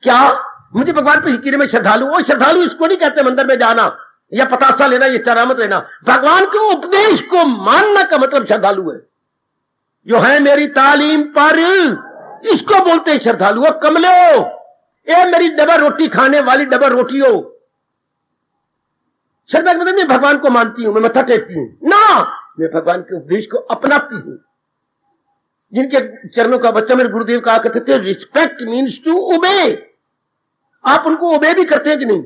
क्या मुझे भगवान पर यकीन है, मैं श्रद्धालु? और श्रद्धालु इसको नहीं कहते मंदिर में जाना या पतासा लेना या चरामत लेना। भगवान के उपदेश को मानना का मतलब श्रद्धालु है। जो है मेरी तालीम पर, इसको बोलते हैं श्रद्धालु। हो कमले हो, ए मेरी डबल रोटी खाने वाली डबल रोटी हो। श्रद्धा के मतलब मैं भगवान को मानती हूं, मैं मत्था टेकती हूं ना, मैं भगवान के उपदेश को अपनाती हूं। जिनके चरणों का बच्चा मेरे गुरुदेव कहा करते थे, रिस्पेक्ट मीन्स टू ओबे। आप उनको ओबे भी करते हैं कि नहीं?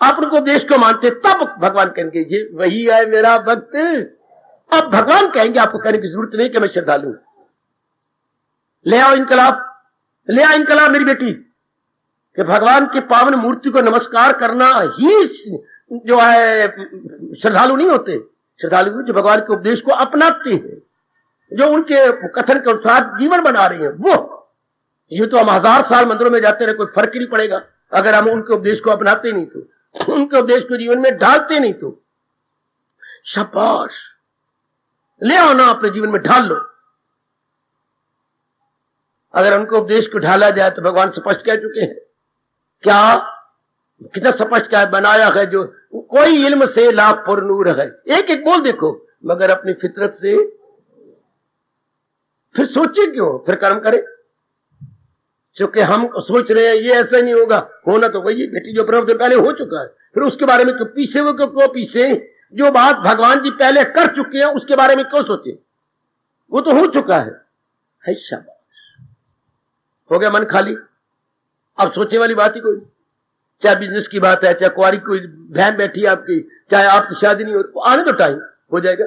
आप उनको उपदेश को मानते, तब भगवान कहेंगे ये वही है मेरा भक्त। अब भगवान कहेंगे आपको कहने की जरूरत नहीं कि मैं श्रद्धालु। ले आओ इनकलाब, ले आओ इनकलाब मेरी बेटी, कि भगवान की पावन मूर्ति को नमस्कार करना ही जो है श्रद्धालु नहीं होते। श्रद्धालु जो भगवान के उपदेश को अपनाते हैं, जो उनके कथन के अनुसार जीवन बना रहे हैं, वो। ये तो हम 1000 साल मंदिरों में जाते रहे, कोई फर्क ही नहीं पड़ेगा अगर हम उनके उपदेश को अपनाते नहीं तो, उनके उपदेश को जीवन में ढालते नहीं तो। शाबाश, ले आओ ना, अपने जीवन में ढाल लो। अगर उनको उपदेश को ढाला जाए तो भगवान स्पष्ट कह चुके हैं। क्या कितना स्पष्ट क्या बनाया है? जो कोई इल्म से लाख पुर नूर है, एक एक बोल देखो, मगर अपनी फितरत से। फिर सोचे क्यों, फिर कर्म करे। क्योंकि हम सोच रहे हैं ये ऐसा नहीं होगा, होना तो वही बेटी जो प्रभु से पहले हो चुका है। फिर उसके बारे में क्यों पीछे, वो क्यों पीछे? जो बात भगवान जी पहले कर चुके हैं उसके बारे में क्यों सोचे? वो तो हो चुका है। शाबाश, हो गया मन खाली। अब सोचने वाली बात ही कोई नहीं। चाहे बिजनेस की बात है, चाहे कुआरी कोई बहन बैठी है आपकी, चाहे आपकी शादी नहीं हो, आने तो टाइम हो जाएगा।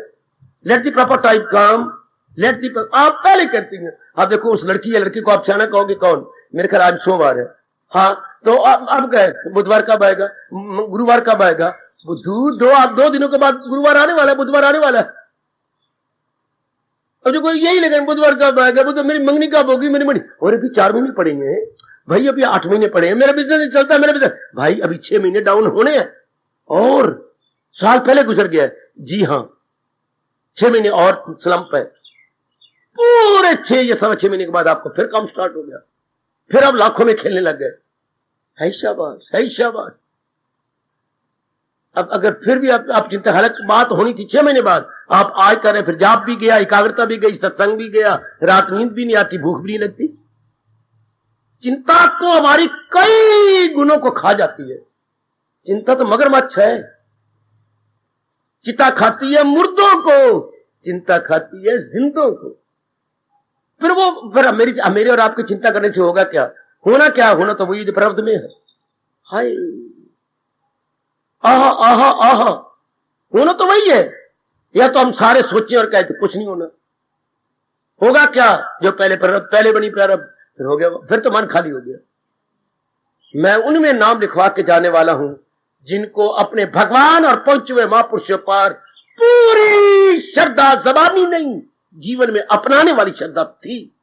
Let the proper time come, let the. आप पहले कहती हैं। आप देखो उस लड़की या लड़की को आप अचानक कहोगे कौन? मेरे ख्याल आज सोमवार है, हाँ, तो अब गए बुधवार कब आएगा, गुरुवार कब आएगा? दो दिनों के बाद गुरुवार आने वाला है, बुधवार आने वाला है। अब जो कोई यही लगे बुधवार कब आएगा, बुधवार मेरी मंगनी कब होगी, मेरी मंगनी। और अभी 4 महीने पड़ेंगे भाई, अभी 8 महीने पड़े हैं, मेरा बिजनेस चलता है, मेरा बिजनेस भाई अभी 6 महीने डाउन होने हैं, और साल पहले गुजर गया है। जी हाँ, 6 महीने और स्लंप है। पूरे 6 या 6.25 महीने के बाद आपको फिर काम स्टार्ट हो गया, फिर आप लाखों में खेलने लग गए। है शाबाश, है शाबाश। अब अगर फिर भी आप चिंता, हालांकि बात होनी थी 6 महीने बाद, आप आज कर रहे, फिर जाप भी गया, एकाग्रता भी गई, सत्संग भी गया, रात नींद भी नहीं आती, भूख भी नहीं लगती। चिंता तो हमारी कई गुणों को खा जाती है। चिंता तो मगरमच्छ है, चिता खाती है मुर्दों को, चिंता खाती है जिंदों को। फिर मेरे और आपकी चिंता करने से होगा क्या? होना क्या? होना तो वही जो प्रारब्ध में है। हाय आहा आहा आहा, होना तो वही है। या तो हम सारे सोचें और कहते कुछ नहीं होना। होगा क्या? जो पहले बनी प्रारब्ध, फिर हो गया, फिर तो मन खाली हो गया। मैं उनमें नाम लिखवा के जाने वाला हूं जिनको अपने भगवान और पहुंचे महापुरुषों पर पूरी श्रद्धा, जबानी नहीं, जीवन में अपनाने वाली श्रद्धा थी।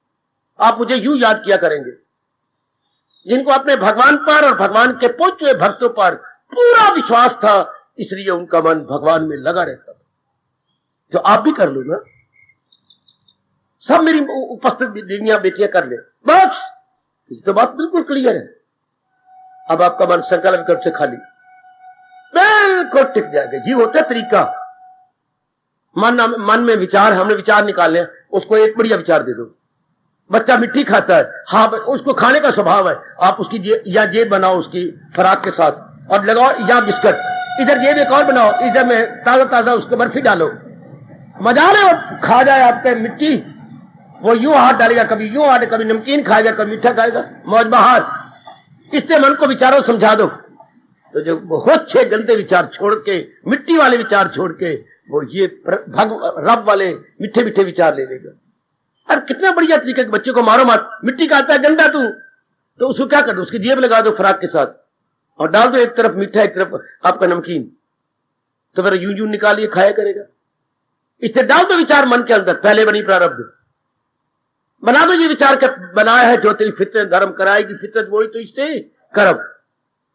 आप मुझे यूं याद किया करेंगे, जिनको अपने भगवान पर और भगवान के पहुंचे भक्तों पर पूरा विश्वास था, इसलिए उनका मन भगवान में लगा रहता था। जो आप भी कर लो ना, सब मेरी उपस्थित बीवियां बेटियां कर ले, बस तो बात बिल्कुल क्लियर है। अब आपका मन संकल्प विकल्प से खाली बिल्कुल टिक जाएगा। ये होता है तरीका। मन में विचार, हमने विचार निकाले, उसको एक बढ़िया विचार दे दो। बच्चा मिट्टी खाता है, हाँ उसको खाने का स्वभाव है, आप उसकी या जेब बनाओ उसकी फराक के साथ और लगाओ या बिस्किट, इधर जेब एक और बनाओ, इधर में ताजा ताजा उसको बर्फी डालो, मजा ले, खा जाए आपके मिट्टी। वो यूं हाथ डालेगा, कभी यूं हाथ, कभी नमकीन खाएगा, कभी मीठा खाएगा, मौज बहार। इससे मन को विचारों समझा दो, तो जो बहुत छे गंदे विचार छोड़ के, मिट्टी वाले विचार छोड़ के, वो ये रब वाले मीठे मीठे विचार ले लेगा। और कितना बढ़िया तरीका कि बच्चे को मारो मत, मिट्टी का आता है गंदा तू, तो उसको क्या कर दो, उसकी जेब लगा दो फराक के साथ और डाल दो एक तरफ मीठा एक तरफ आपका नमकीन, तो फिर यूं यूं निकालिए खाया करेगा। इससे डाल दो विचार मन के अंदर, पहले बनी प्रारब्ध, बना दो ये विचार का बनाया है जो तेरी फितरत धर्म कराएगी, फितरत वही तो इससे कर्म।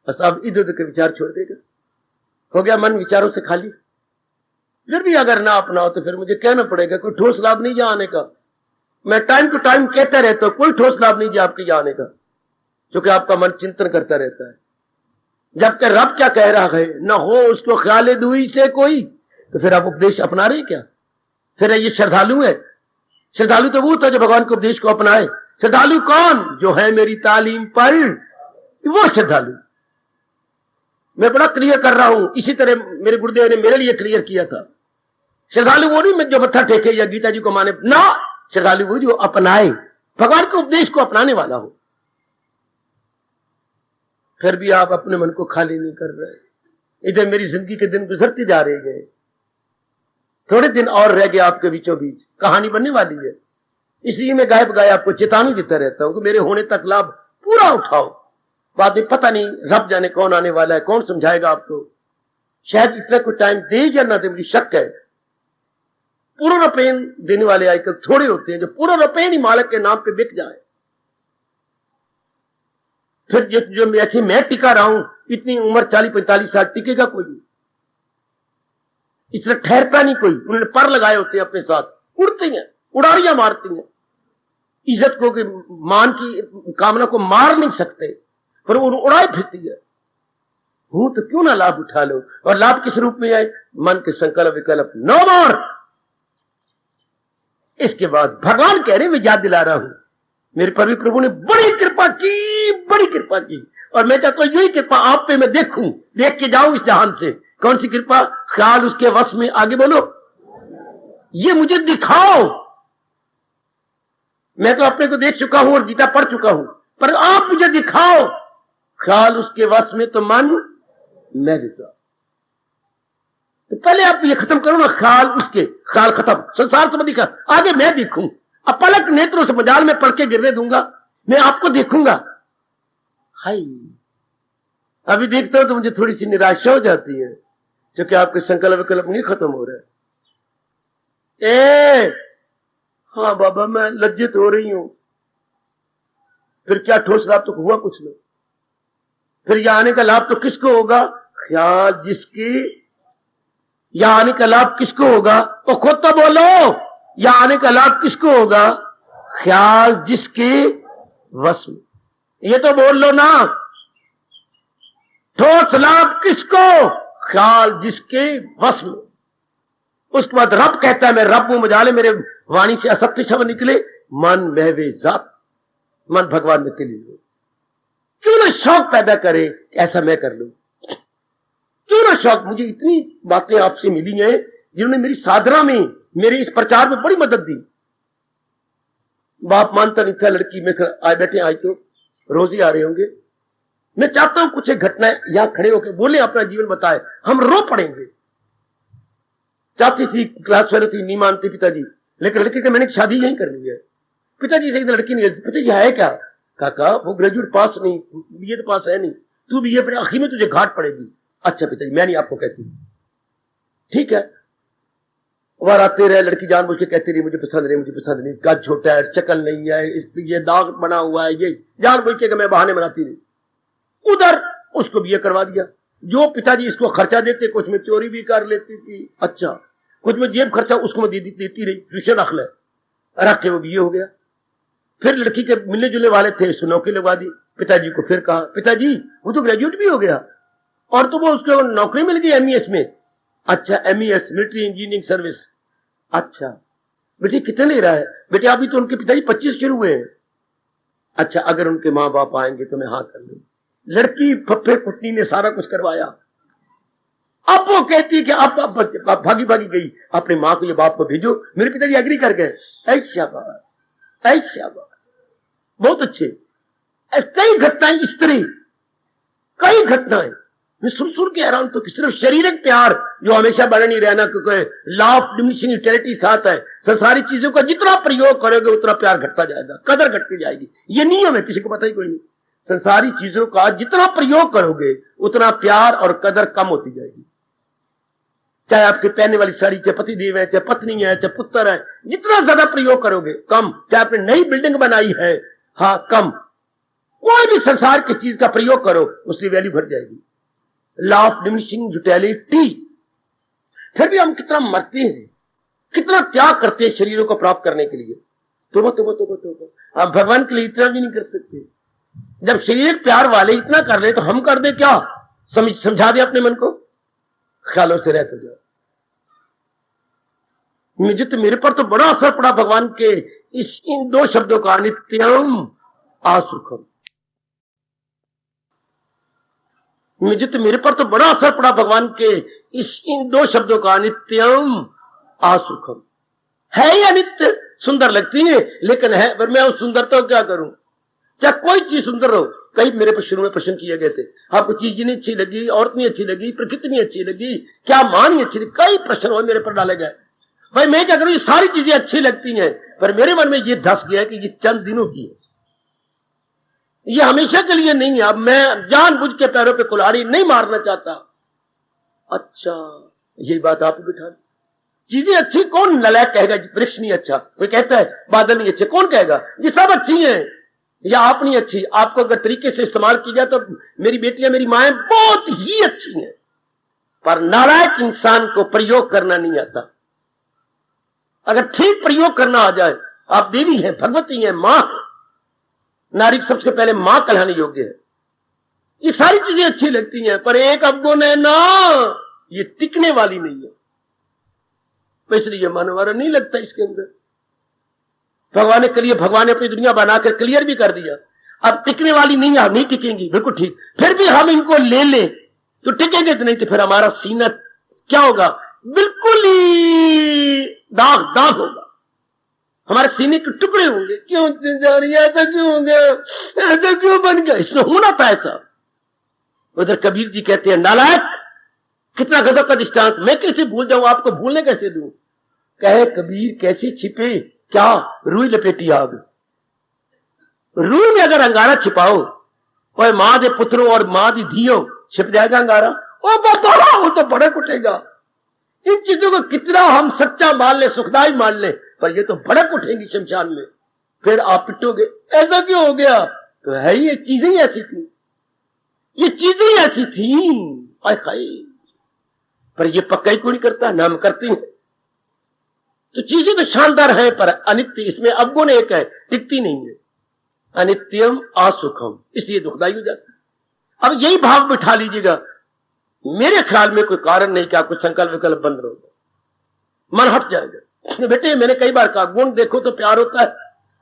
बस अब इधर उधर के विचार छोड़ देगा, हो गया मन विचारों से खाली। फिर भी अगर ना अपनाओ तो फिर मुझे कहना पड़ेगा, कोई ठोस लाभ नहीं जा आने का। मैं टाइम टू टाइम कहता रहता हूं, कोई ठोस लाभ नहीं जा आपके जाने का, क्योंकि आपका मन चिंतन करता रहता है। जब तक रब क्या कह रहा है न हो उसको ख्याल दुई से कोई, तो फिर आप उपदेश अपना रहे क्या? फिर ये श्रद्धालु है? श्रद्धालु तो वो था जो भगवान के उपदेश को अपनाए। श्रद्धालु कौन? जो है मेरी तालीम पर, वो श्रद्धालु। मैं बड़ा क्लियर कर रहा हूं, इसी तरह मेरे गुरुदेव ने मेरे लिए क्लियर किया था। श्रद्धालु वो नहीं जो मत्था टेके या गीता जी को माने ना, श्रद्धालु वो जो अपनाए, भगवान के उपदेश को अपनाने वाला हो। फिर भी आप अपने मन को खाली नहीं कर रहे। इधर मेरी जिंदगी के दिन गुजरते जा रहे हैं, थोड़े दिन और रह गए आपके बीचों बीच, कहानी बनने वाली है। इसलिए मैं गायब गाय आपको चेतावनी देता रहता हूं कि मेरे होने तक लाभ पूरा उठाओ। बाद में पता नहीं रब जाने कौन आने वाला है, कौन समझाएगा आपको। शायद इतना कोई टाइम दे या ना दे, मुझे शक है। पूरा रुपये देने वाले आजकल थोड़े होते हैं, जो पूरा रुपये ही मालिक के नाम पे बिक जाए। फिर जो ऐसे मैं टिका रहा हूं, इतनी उम्र 40-45 साल टिकेगा कोई नहीं, इसलिए ठहरता नहीं कोई। उन्होंने पर लगाए होते हैं अपने साथ, उड़ती हैं, उड़ारियां मारती हैं। इज्जत को, मान की कामना को मार नहीं सकते, पर वो उड़ाई फिरती है। हूं तो क्यों ना लाभ उठा लो। और लाभ किस रूप में आए? मन के संकल्प विकल्प नो मोर। इसके बाद भगवान कह रहे मैं याद दिला रहा हूं, मेरे पर भी प्रभु ने बड़ी कृपा की, बड़ी कृपा की। और मैं चाहता हूं यही कृपा आप पे मैं देखूं, देख के जाऊं इस जहान से। कौन सी कृपा? ख्याल उसके वश में, आगे बोलो, ये मुझे दिखाओ। मैं तो अपने को देख चुका हूं और गीता पढ़ चुका हूं, पर आप मुझे दिखाओ। ख्याल उसके वश में तो मन मैं दिखा। तो पहले आप ये खत्म करो ना, ख्याल उसके, ख्याल खत्म, संसार से दिखा, आगे मैं देखूं। अब पलक नेत्रों से मजाल में पढ़ के गिरने दूंगा, मैं आपको देखूंगा। हाय, अभी देखता हूं तो मुझे थोड़ी सी निराशा हो जाती है, क्योंकि आपके संकल्प विकल्प नहीं खत्म हो रहे। हाँ बाबा, मैं लज्जित हो रही हूं। फिर क्या ठोस लाभ तो हुआ कुछ नहीं। फिर यह आने का लाभ तो किसको होगा? ख्याल जिसकी। यह आने का लाभ किसको होगा? तो खुद तो बोलो, यह आने का लाभ किसको होगा? ख्याल जिसके वश में। ये तो बोल लो ना, ठोस लाभ किसको? ख्याल जिसके वश में। उसके बाद रब कहता है, मैं रब हूं, मजाले मेरे वाणी से असत्य शब्द निकले, मन महवे जात, मन भगवान में तिली हो। क्यों ना शौक पैदा करे, ऐसा मैं कर लूं। क्यों ना शौक। मुझे इतनी बातें आपसे मिली हैं जिन्होंने मेरी साधना में, मेरे इस प्रचार में बड़ी मदद दी। बाप मानता नहीं था, लड़की में आए बैठे, आज तो रोज ही आ रहे होंगे। मैं चाहता हूं कुछ एक घटनाएं यहां खड़े होकर बोले, अपना जीवन बताए, हम रो पड़ेंगे। चाहती थी, क्लास फेलो थी, नहीं मानते पिताजी, लेकिन लड़के का मैंने शादी यहीं करनी है। पिताजी से लड़की नहीं, पिताजी है क्या? काका वो ग्रेजुएट पास नहीं, बीए तो पास है नहीं, तू बीए पर आखिर में तुझे घाट पड़ेगी। अच्छा पिताजी, मैं नहीं आपको कहती, ठीक है। बार आते रहे, लड़की जानबूझ के कहती रही मुझे पसंद नहीं, मुझे पसंद नहीं, कद छोटा है, शक्ल नहीं है, इस पे ये दाग बना हुआ है, ये जानबूझ के मैं बहाने बनाती रही। उधर उसको बीए करवा दिया। जो पिताजी इसको खर्चा देते, कुछ में चोरी भी कर लेती थी। अच्छा, कुछ में जेब खर्चा उसको मैं देती रही, ट्यूशन रख ले, रख के वो बीए हो गया। फिर लड़की के मिलने जुलने वाले थे, उसको नौकरी लगवा दी। पिताजी को फिर कहा, पिताजी वो तो ग्रेजुएट भी हो गया और तो वो उसको नौकरी मिल गई एमईएस में। अच्छा, एमईएस मिलिट्री इंजीनियरिंग सर्विस। अच्छा बेटे कितने ले रहा है? बेटे अभी तो उनके पिताजी 25 शुरू हुए हैं। अच्छा, अगर उनके माँ बाप आएंगे तो मैं हाँ कर लूंगी। लड़की फप्फे कुटनी ने सारा कुछ करवाया। अब वो कहती है कि आप भागी भागी गई, अपने माँ को, ये बाप को भेजो। मेरे पिताजी एग्री कर गए। ऐसा बात, ऐसा बात, बहुत अच्छे। कई घटनाएं इस तरह, कई घटनाएं मैं सुन के हैरान। तो सिर्फ शारीरिक प्यार जो हमेशा बना नहीं रहना, क्योंकि लॉ ऑफ डिमिनिशिंग रिलेटिविटी साथ है। संसारी चीजों का जितना प्रयोग करोगे उतना प्यार घटता जाएगा, कदर घटती जाएगी। ये नियम है, किसी को पता ही कोई नहीं। संसारी चीजों का जितना प्रयोग करोगे उतना प्यार और कदर कम होती जाएगी। चाहे आपके पहनने वाली साड़ी, चाहे पति देव है, चाहे पत्नी है, चाहे पुत्र है, जितना ज्यादा प्रयोग करोगे कम। चाहे आपने नई बिल्डिंग बनाई है, हाँ कम। कोई भी संसार की चीज का प्रयोग करो उसकी वैल्यू घट जाएगी। Law of diminishing utility. फिर भी हम कितना मरते हैं, कितना त्याग करते हैं शरीरों को प्राप्त करने के लिए। तोबा तोबा तोबा तोबा। आप भगवान के लिए इतना भी नहीं कर सकते। जब शरीर प्यार वाले इतना कर ले तो हम कर दे क्या? समझा दे अपने मन को, ख्यालों से रहते जाओ। मुझे तो, मेरे पर तो बड़ा असर पड़ा भगवान के इन दो शब्दों का, नित्यम आसुखम। मुझे तो, मेरे पर तो बड़ा असर पड़ा भगवान के इन दो शब्दों का, नित्यम आसुखम। है या नित्य, सुंदर लगती है लेकिन है, पर मैं उस सुंदरता को क्या करूं? क्या कोई चीज सुंदर हो? कई मेरे पर शुरू में प्रश्न किए गए थे, आपको चीज नहीं अच्छी लगी, औरत नहीं अच्छी लगी, प्रकृति नहीं अच्छी लगी, क्या मां नहीं अच्छी लगी? कई प्रश्न हो मेरे पर डाले गए। भाई मैं क्या करूं, ये सारी चीजें अच्छी लगती हैं, पर मेरे मन में ये धस गया कि ये चंद दिनों की है, ये हमेशा के लिए नहीं है। अब मैं जानबूझ के पैरों पे कुल्हाड़ी नहीं मारना चाहता। अच्छा, यही बात आप बिठा। चीजें अच्छी कौन नलायक कहेगा? वृक्ष नहीं अच्छा, कोई कहता है बादल नहीं अच्छे, कौन कहेगा? ये सब अच्छी हैं या आप नहीं अच्छी? आपको अगर तरीके से इस्तेमाल की जाए तो मेरी बेटियां, मेरी माएं बहुत ही अच्छी हैं, पर नालायक इंसान को प्रयोग करना नहीं आता। अगर ठीक प्रयोग करना आ जाए, आप देवी हैं, भगवती हैं, मां, नारी सबसे पहले मां कहलाने योग्य है। ये सारी चीजें अच्छी लगती हैं, पर एक अवगुण है ना, ये टिकने वाली नहीं है, तो इसलिए मानवारा नहीं लगता इसके अंदर। भगवान ने क्लियर, भगवान ने अपनी दुनिया बनाकर क्लियर भी कर दिया, अब टिकने वाली नहीं है, नहीं टिकेंगी, बिल्कुल ठीक। फिर भी हम इनको ले लें तो टिकेंगे, तो नहीं तो फिर हमारा सीना क्या होगा? बिल्कुल ही दाग दाग होगा, हमारे सीने के टुकड़े होंगे। क्यों ऐसा क्यों हो गया, ऐसा क्यों बन गया? इसमें होना था ऐसा। उधर कबीर जी कहते हैं, नालायक, कितना गजब का दृष्टांत, मैं कैसे भूल जाऊं, आपको भूलने कैसे दूं? कहे कबीर, कैसे छिपे क्या रुई लपेटी आग। रुई में अगर अंगारा छिपाओ, और मां दे पुत्रों और मां दी धियो, छिप जाएगा अंगारा? ओ बाबा, वो तो बड़ा कुटेगा। इन चीजों को कितना हम सच्चा मान ले, सुखदाई मान ले, पर ये तो भड़क उठेंगी शमशान में, फिर आप पिटोगे। ऐसा क्यों हो गया? तो है ये चीजें ही ऐसी थी, ये चीजें ही ऐसी थी, हाय हाय। पर ये पक्का ही कोई नहीं करता, नाम करती है। तो चीजें तो शानदार है, पर अनित्य, इसमें अवगुण एक है, टिकती नहीं है। अनित्यम असुखम, इसलिए दुखदाई हो जाती है। अब यही भाव बिठा लीजिएगा, मेरे ख्याल में कोई कारण नहीं कि आपको संकल्प विकल्प बंद होगा, मन हट जाएगा। बेटे मैंने कई बार कहा, गुण देखो तो प्यार होता है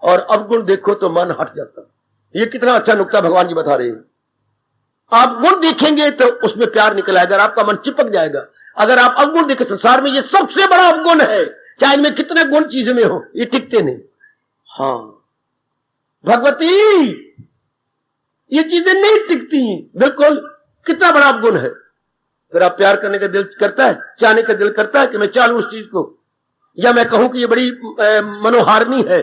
और अवगुण देखो तो मन हट जाता है। ये कितना अच्छा नुक्ता भगवान जी बता रहे हैं। आप गुण देखेंगे तो उसमें प्यार निकल आएगा, आपका मन चिपक जाएगा। अगर आप अवगुण देखें, संसार में ये सबसे बड़ा अवगुण है, चाहे इनमें कितने गुण चीजों में हो, ये टिकते नहीं। हाँ भगवती, ये चीजें नहीं टिकती, बिल्कुल। कितना बड़ा अवगुण है। फिर आप प्यार करने का दिल करता है, चाहने का दिल करता है कि मैं चालू उस चीज को, या मैं कहूं कि ये बड़ी मनोहारिणी है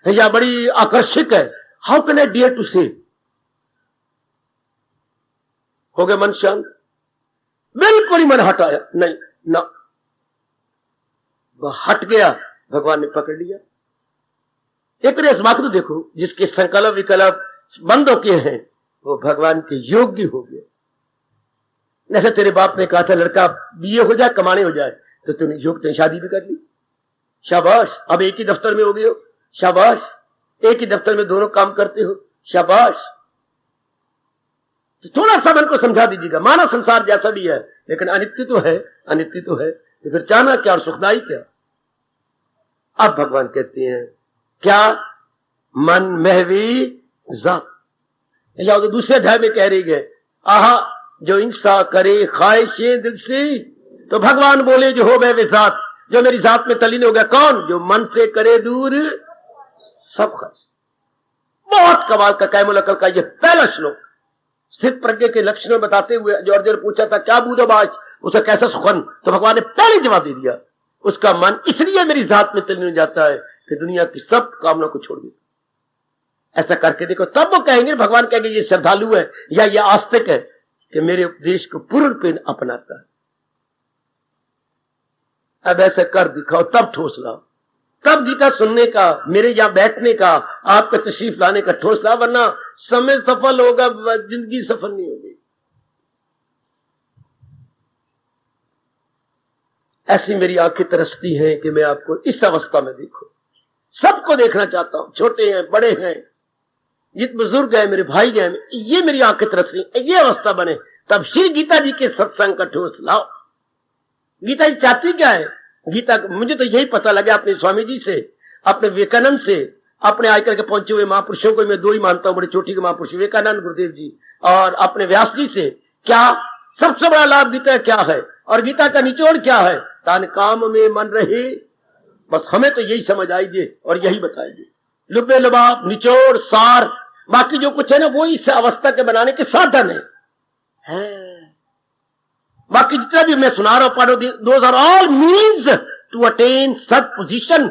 या बड़ी आकर्षक है। How can I dare to say? हो गया मन शांत? बिल्कुल ही मन हटाया नहीं ना, वह हट गया, भगवान ने पकड़ लिया। एक तरह आजमा के तो देखो, जिसके संकल्प विकल्प बंद होके हैं वो भगवान के योग्य हो गए। जैसे तेरे बाप ने कहा था, लड़का बीए हो जाए, कमाने हो जाए, तो तुमने योग तो शादी भी कर ली, शाबाश। अब एक ही दफ्तर में हो गए हो, शाबाश। एक ही दफ्तर में दोनों काम करते हो, शाबाश। तो थोड़ा सा मन को समझा दीजिएगा, माना संसार जैसा भी है लेकिन अनित्य तो है, अनित्य तो है, तो फिर चाहना क्या और सुखदाई क्या। अब भगवान कहते हैं क्या, मन महवी जात, या तो दूसरे अध्याय में कह रही है, आहा जो इंसा करे ख्वाहिशें दिल से, तो भगवान बोले जो हो गए जात, जो मेरी जात में तलीन हो गया। कौन? जो मन से करे दूर सब ख्वाहिश। बहुत कमाल का कैमुल अकल का ये पहला श्लोक स्थित प्रज्ञ के लक्षण बताते हुए, जो अर्जुन पूछा था क्या बूझोबाज, उसे कैसा सुखन, तो भगवान ने पहले जवाब दे दिया, उसका मन इसलिए मेरी जात में तलीन हो जाता है कि दुनिया की सब कामना को छोड़ देता। ऐसा करके देखो, तब वो कहेंगे, भगवान कहेंगे ये श्रद्धालु है या ये आस्तिक है कि मेरे उपदेश को पूर्ण पे अपनाता है। अब ऐसा कर दिखाओ, तब ठोस लाओ, तब गीता सुनने का, मेरे यहां बैठने का, आपका तशरीफ लाने का ठोस लाओ, वरना समय सफल होगा, जिंदगी सफल नहीं होगी। ऐसी मेरी आंखें तरसती हैं कि मैं आपको इस अवस्था में देखूं, सबको देखना चाहता हूं, छोटे हैं बड़े हैं, जितने बुजुर्ग हैं मेरे भाई हैं, ये मेरी आंखें तरस रही, ये अवस्था बने। तब श्री गीता जी के सत्संग का ठोस लाओ। गीता जी चाहती क्या है? गीता मुझे तो यही पता लगा अपने स्वामी जी से, अपने विवेकानंद से, अपने आजकल के पहुंचे हुए महापुरुषों को मैं दो ही मानता हूं, बड़े चोटी के महापुरुष विवेकानंद गुरुदेव जी, और अपने व्यास जी से, क्या सबसे बड़ा लाभ गीता क्या है और गीता का निचोड़ क्या है? तान काम में मन रहे, बस हमें तो यही समझ आइए और यही बताइए, लुबे लुबाब निचोड़ सार, बाकी जो कुछ है ना वो इस अवस्था के बनाने के साधन है। बाकी जितना भी मैं सुना रहा हूं, पढ़ो, those are all means to attain such position,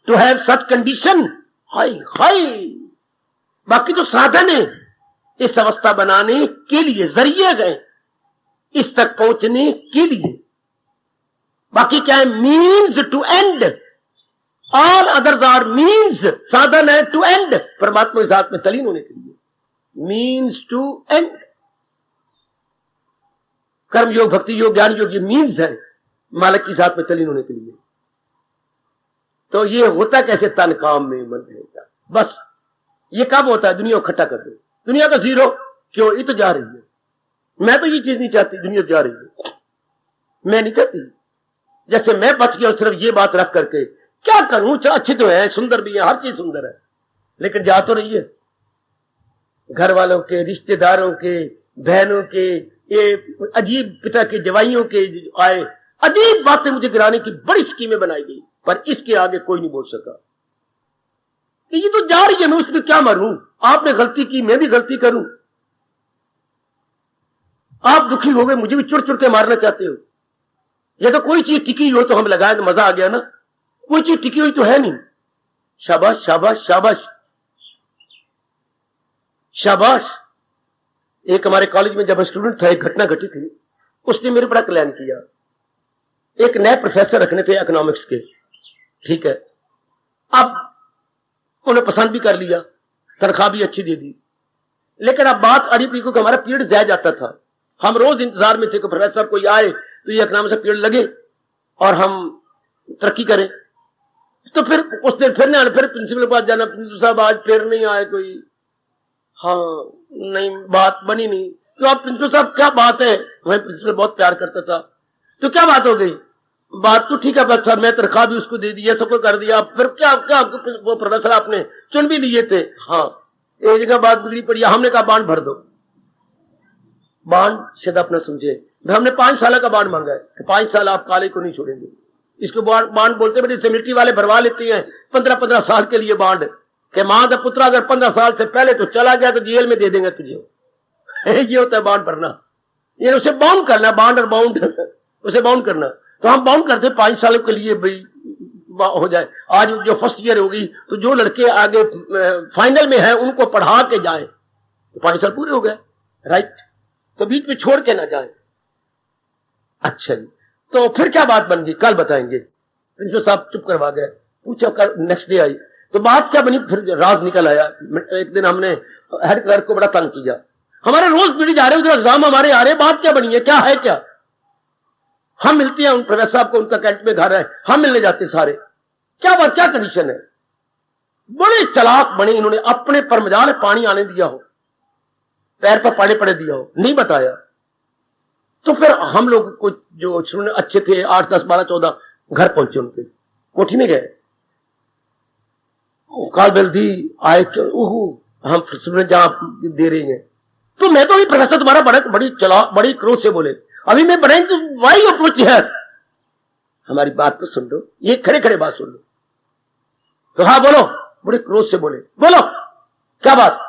to have such condition. हाय हाय, बाकी जो साधन है इस अवस्था बनाने के लिए, जरिए गए इस तक पहुंचने के लिए। बाकी क्या है? Means to end, all others are means, साधन है टू एंड, परमात्मा के साथ में तलीन होने के लिए, मीन्स टू एंड। कर्म योग, भक्ति योग, ज्ञान योग, ये मीन्स है मालिक के साथ में तलीन होने के लिए। तो ये होता कैसे? तन काम में मन रहेगा। बस ये कब होता है? दुनिया को इकट्ठा कर दो, दुनिया का जीरो, क्यों? ये तो जा रही है, मैं तो ये चीज नहीं चाहती, दुनिया जा रही है, मैं नहीं चाहती। जैसे मैं बच गया सिर्फ ये बात रख करके, क्या करूं, अच्छी तो है, सुंदर भी है, हर चीज सुंदर है, लेकिन जा तो रही है। घर वालों के, रिश्तेदारों के, बहनों के, ये अजीब पिता के जवाइयों के आए, अजीब बातें मुझे गिराने की बड़ी स्कीमें बनाई गई, पर इसके आगे कोई नहीं बोल सका कि ये तो जा रही है, मैं उसमें क्या मरूं? आपने गलती की, मैं भी गलती करूं, आप दुखी हो गए, मुझे भी चुड़ चुड़ के मारना चाहते हो। ये तो कोई चीज टिकी हो तो हम लगाए तो मजा आ गया ना, कोई चीज टिकी हुई तो है नहीं। शाबाश शाबाश शाबाश शाबाश। एक हमारे कॉलेज में जब स्टूडेंट था, एक घटना घटी थी, उसने मेरे बड़ा कल्याण किया। एक नए प्रोफेसर रखने थे इकोनॉमिक्स के, ठीक है, अब उन्हें पसंद भी कर लिया, तनख्वाह भी अच्छी दे दी, लेकिन अब बात अड़ी पी को हमारा पीरियड जाया जाता था, हम रोज इंतजार में थे कि प्रोफेसर साहब कोई आए तो ये इकोनॉमिक्स का पीरियड लगे और हम तरक्की करें। तो फिर उस दिन फिर प्रिंसिपल के पास जाना, प्रिंसिपल साहब आज फिर नहीं आए कोई, हाँ नहीं, बात बनी नहीं। तो आप प्रिंसिपल साहब क्या बात है? वही प्रिंसिपल बहुत प्यार करता था, तो क्या बात हो गई? बात तो ठीक है, बस सर मैं तनख्वाह भी उसको दे दी, ये सबको कर दिया, फिर क्या क्या वो प्रोफेसर आपने चुन भी लिए थे, हाँ एक जगह बात बिगड़ी पड़ी, हमने कहा बांड भर दो। बांड शायद अपना समझे, हमने 5 साल का बांड मांगा है कि 5 साल आप काले को नहीं छोड़ेंगे। इसको बांड बोलते हैं, बड़े मिलिट्री वाले भरवा लेते हैं 15-15 साल के लिए बांड, कि मां का पुत्र अगर 15 साल से पहले तो चला गया तो जेल में दे देंगे तुझे। ये होता है बांड भरना, ये उसे बाउंड करना, बांड और बाउंड उसे बाउंड करना। तो हम बाउंड करते 5 सालों के लिए, भाई हो जाए। आज जो फर्स्ट ईयर होगी तो जो लड़के आगे फाइनल में है उनको पढ़ा के जाए, तो 5 साल पूरे हो गए, राइट, तो बीच में छोड़ के ना जाए। अच्छा जी, तो फिर क्या बात बन गई कल बताएंगे। प्रिंसिपल साहब चुप करवा गए, पूछा कल नेक्स्ट डे आई तो बात क्या बनी, फिर राज निकल आया। एक दिन हमने हेड क्लर्क को बड़ा तंग किया, हमारे रोज पीढ़ी जा रहे, उधर एग्जाम हमारे आ रहे, बात क्या बनी है, क्या है क्या? हम मिलते हैं उन प्रोफेसर साहब को, उनका कैंट में घर है, हम मिलने जाते सारे। क्या बात, क्या कंडीशन है? बड़े चालाक बने इन्होंने, अपने पर मजाल पानी आने दिया हो, पैर पर पानी पड़े दिया हो, नहीं बताया। तो फिर हम लोग को जो अच्छे थे 8, 10, 12, 14 घर पहुंचे, उनके कोठी में गए, काल बेल्दी आए, हम जहां दे रहे हैं। तो मैं तो प्रोफेसर तुम्हारा बड़ी क्रोध से बोले, अभी मैं बड़े तो वाई अप्रोच है, हमारी बात तो सुन लो, ये खड़े खड़े बात सुन लो। तो हाँ बोलो, बड़े क्रोध से बोले, बोलो क्या बात,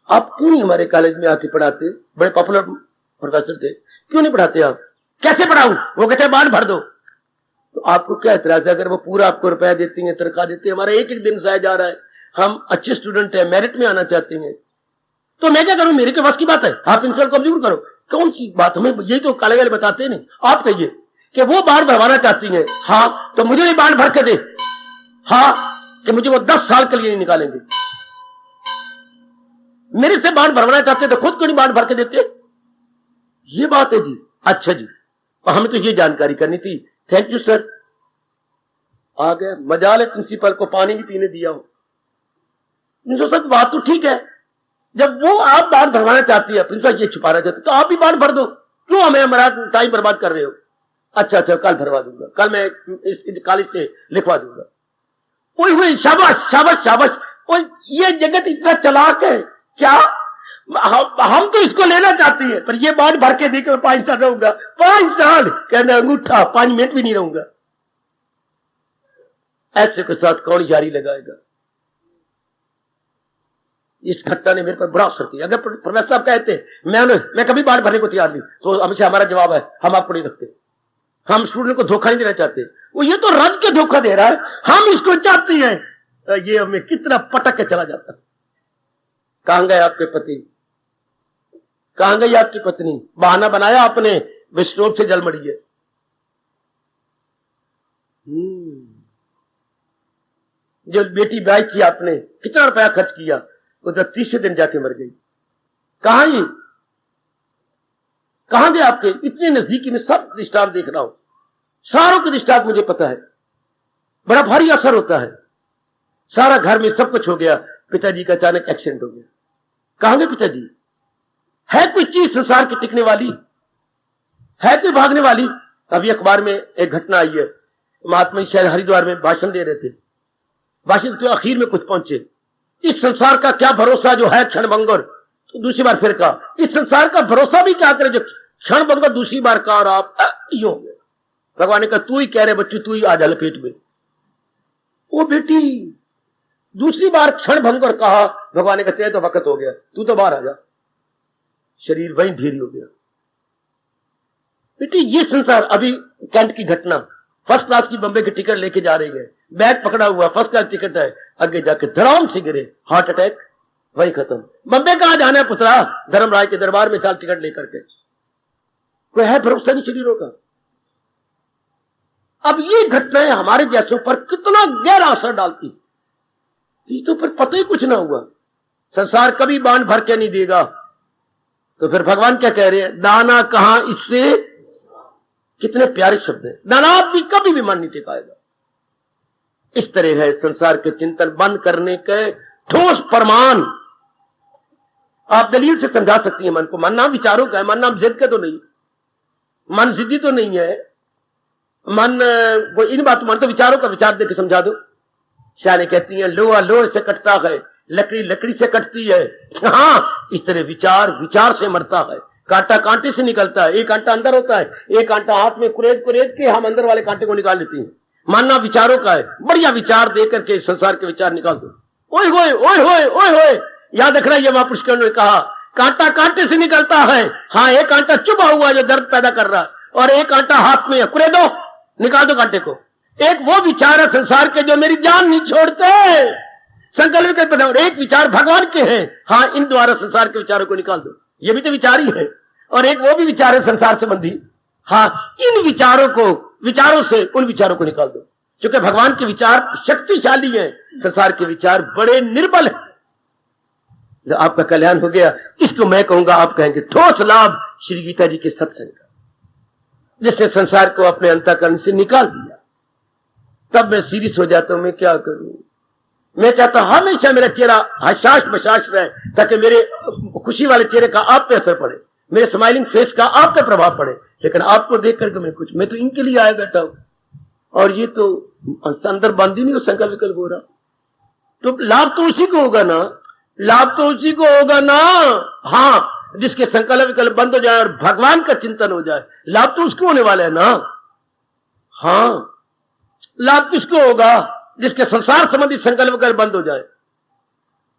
आप क्यों नहीं हमारे कॉलेज में आके पढ़ाते? बड़े पॉपुलर प्रोफेसर थे, क्यों नहीं पढ़ाते आप? कैसे पढ़ाऊं? वो कहते बांध भर दो। तो आपको क्या इतराज है? अगर वो पूरा आपको रुपया देती हैं, तनख्वाह देती है, हमारा एक एक दिन जाया जा रहा है, हम अच्छे स्टूडेंट है, मेरिट में आना चाहते हैं, तो मैं क्या करूं? मेरे के बस की बात है, आप प्रिंसिपल को जरूर करो। कौन सी बात, हमें यही तो कॉलेज वाले बताते नहीं। आप कहिए कि वो बांध भरवाना चाहती हैं, हाँ तो मुझे भी बांध भर के दे, हाँ कि मुझे वो 10 साल के लिए नहीं निकालेंगे। मेरे से बांध भरवाना चाहते तो खुद को नहीं बांध भर के देते। ये बात है जी। अच्छा जी, तो हमें तो ये जानकारी करनी थी। Thank you sir. आ गए, मजाल है प्रिंसिपल को पानी भी पीने दिया हो। सर बात तो ठीक है, जब वो आप बांध भरवाना चाहती है, प्रिंसिपल ये छुपाना चाहती, तो आप भी बांध भर दो, क्यों हमें हमारा टाइम बर्बाद कर रहे हो? अच्छा अच्छा, कल भरवा दूंगा, कल मैं इस कॉलेज से लिखवा दूंगा। ओए हुए, शाबाश शाबाश शाबाश। और ये जगत इतना चालाक है क्या? हम तो इसको लेना चाहते हैं, पर ये बांध भर के देकर 5 साल रहूंगा। 5 साल कहना अंगूठा, 5 मिनट भी नहीं रहूंगा। ऐसे के साथ कौन यारी लगाएगा? इस घटना ने मेरे पर बड़ा असर किया। अगर प्रोफेसर साहब कहते मैं कभी बांध भरने को तैयार नहीं, तो हमेशा हमारा जवाब है, हम आपको नहीं रखते, हम स्टूडेंट को धोखा नहीं देना चाहते। वो ये तो रज के धोखा दे रहा है, हम इसको चाहते हैं। ये हमें कितना पटक के चला जाता। कहां गए आपके पति? कहां गई आपकी पत्नी? बहाना बनाया आपने, विस्टोव से जल मरी है। जो बेटी ब्याई थी आपने, कितना रुपया खर्च किया, उधर 30 दिन जाके मर गई। कहां ये? कहां गए आपके? इतने नजदीकी में सब दृष्टांत देख रहा हूं, सारों के दृष्टांत मुझे पता है। बड़ा भारी असर होता है। सारा घर में सब कुछ हो गया, पिताजी का अचानक एक्सीडेंट हो गया। कहां गए पिताजी? है कोई चीज संसार की टिकने वाली? है कोई भागने वाली? अभी अखबार में एक घटना आई है, महात्मा जी शायद हरिद्वार में भाषण दे रहे थे, भाषण के आखिर में कुछ पहुंचे, इस संसार का क्या भरोसा जो है क्षणभंगुर। तो दूसरी बार फिर कहा, इस संसार का भरोसा भी क्या करे जो क्षणभंगुर। दूसरी बार कहा और आप यूं हो गए। भगवान ने कहा तू ही कह रहे बच्चू, तू ही आ जा लपेट में। वो बेटी दूसरी बार क्षणभंगुर कहा, भगवान ने कहा तो वक्त हो गया, तू तो बाहर आ जा। शरीर वहीं ढेरी हो गया। बेटी ये संसार, अभी कैंट की घटना, फर्स्ट क्लास की बम्बे की टिकट लेके जा रही है, बैग पकड़ा हुआ, फर्स्ट क्लास टिकट है, आगे जाके धड़ाम से गिरे, हार्ट अटैक, वही खत्म। बम्बे कहां जाना है पुत्रा? धर्मराज के दरबार में चाल टिकट लेकर के। कोई है भरोसा नहीं शरीरों का। अब ये घटनाएं हमारे जैसों पर कितना गहरा असर डालती, तो फिर पता ही कुछ ना हुआ। संसार कभी बांध भर के नहीं देगा। तो फिर भगवान क्या कह रहे हैं? दाना कहां इससे, कितने प्यारे शब्द है। दाना भी कभी भी मन नहीं टिकाएगा। इस तरह है संसार के चिंतन बंद करने के ठोस प्रमाण। आप दलील से समझा सकती हैं मन को। मन नाम विचारों का है, मन नाम जिद का तो नहीं, मन जिद्दी तो नहीं है। मन इन बातों, मन तो विचारों का, विचार देकर समझा दो। शाने कहती हैं लोहा लोहे से कटता है, लकड़ी लकड़ी से कटती है। हाँ, इस तरह विचार विचार से मरता है, कांटा कांटे से निकलता है। एक कांटा अंदर होता है, एक कांटा हाथ में कुरेद कुरेद के हम अंदर वाले कांटे को निकाल लेते हैं। मानना विचारों का है। बढ़िया विचार देकर के संसार के विचार निकाल दो। ओए होए ओए होए ओए होए, याद रखना ये महापुरुष ने कहा, कांटा कांटे से निकलता है। हाँ, एक कांटा चुभा हुआ जो दर्द पैदा कर रहा है, और एक कांटा हाथ में है, कुरेदो, निकाल दो कांटे को। एक वो विचार है संसार के जो मेरी जान नहीं छोड़ते, संकल्प के पता। और एक विचार भगवान के हैं, हाँ, इन द्वारा संसार के विचारों को निकाल दो। ये भी तो विचार ही है। और एक वो भी विचार है संसार संबंधी, हाँ, इन विचारों को, विचारों से उन विचारों को निकाल दो। क्योंकि भगवान के विचार शक्तिशाली हैं, संसार के विचार बड़े निर्बल हैं। आपका कल्याण हो गया। इसको मैं कहूंगा, आप कहेंगे ठोस लाभ श्री गीता जी के सत्संग का। जिससे संसार को अपने अंतःकरण से निकाल दिया। तब मैं सीरियस हो जाता हूं, मैं क्या करूं। मैं चाहता हूं हमेशा मेरा चेहरा हशाश बशाश रहे, ताकि मेरे खुशी वाले चेहरे का आप पे असर पड़े, मेरे स्माइलिंग फेस का आप पे प्रभाव पड़े। लेकिन आपको देख करके मैं तो इनके लिए आया बैठा हूं, और ये तो अंदर बंद ही नहीं हो, संकल्प विकल्प हो रहा। तो लाभ तो उसी को होगा ना, लाभ तो उसी को होगा ना। हाँ, जिसके संकल्प विकल्प बंद हो जाए और भगवान का चिंतन हो जाए, लाभ तो उसको होने वाला है ना। हाँ, लाभ किसको होगा? जिसके संसार संबंधी संकल्प विकल्प बंद हो जाए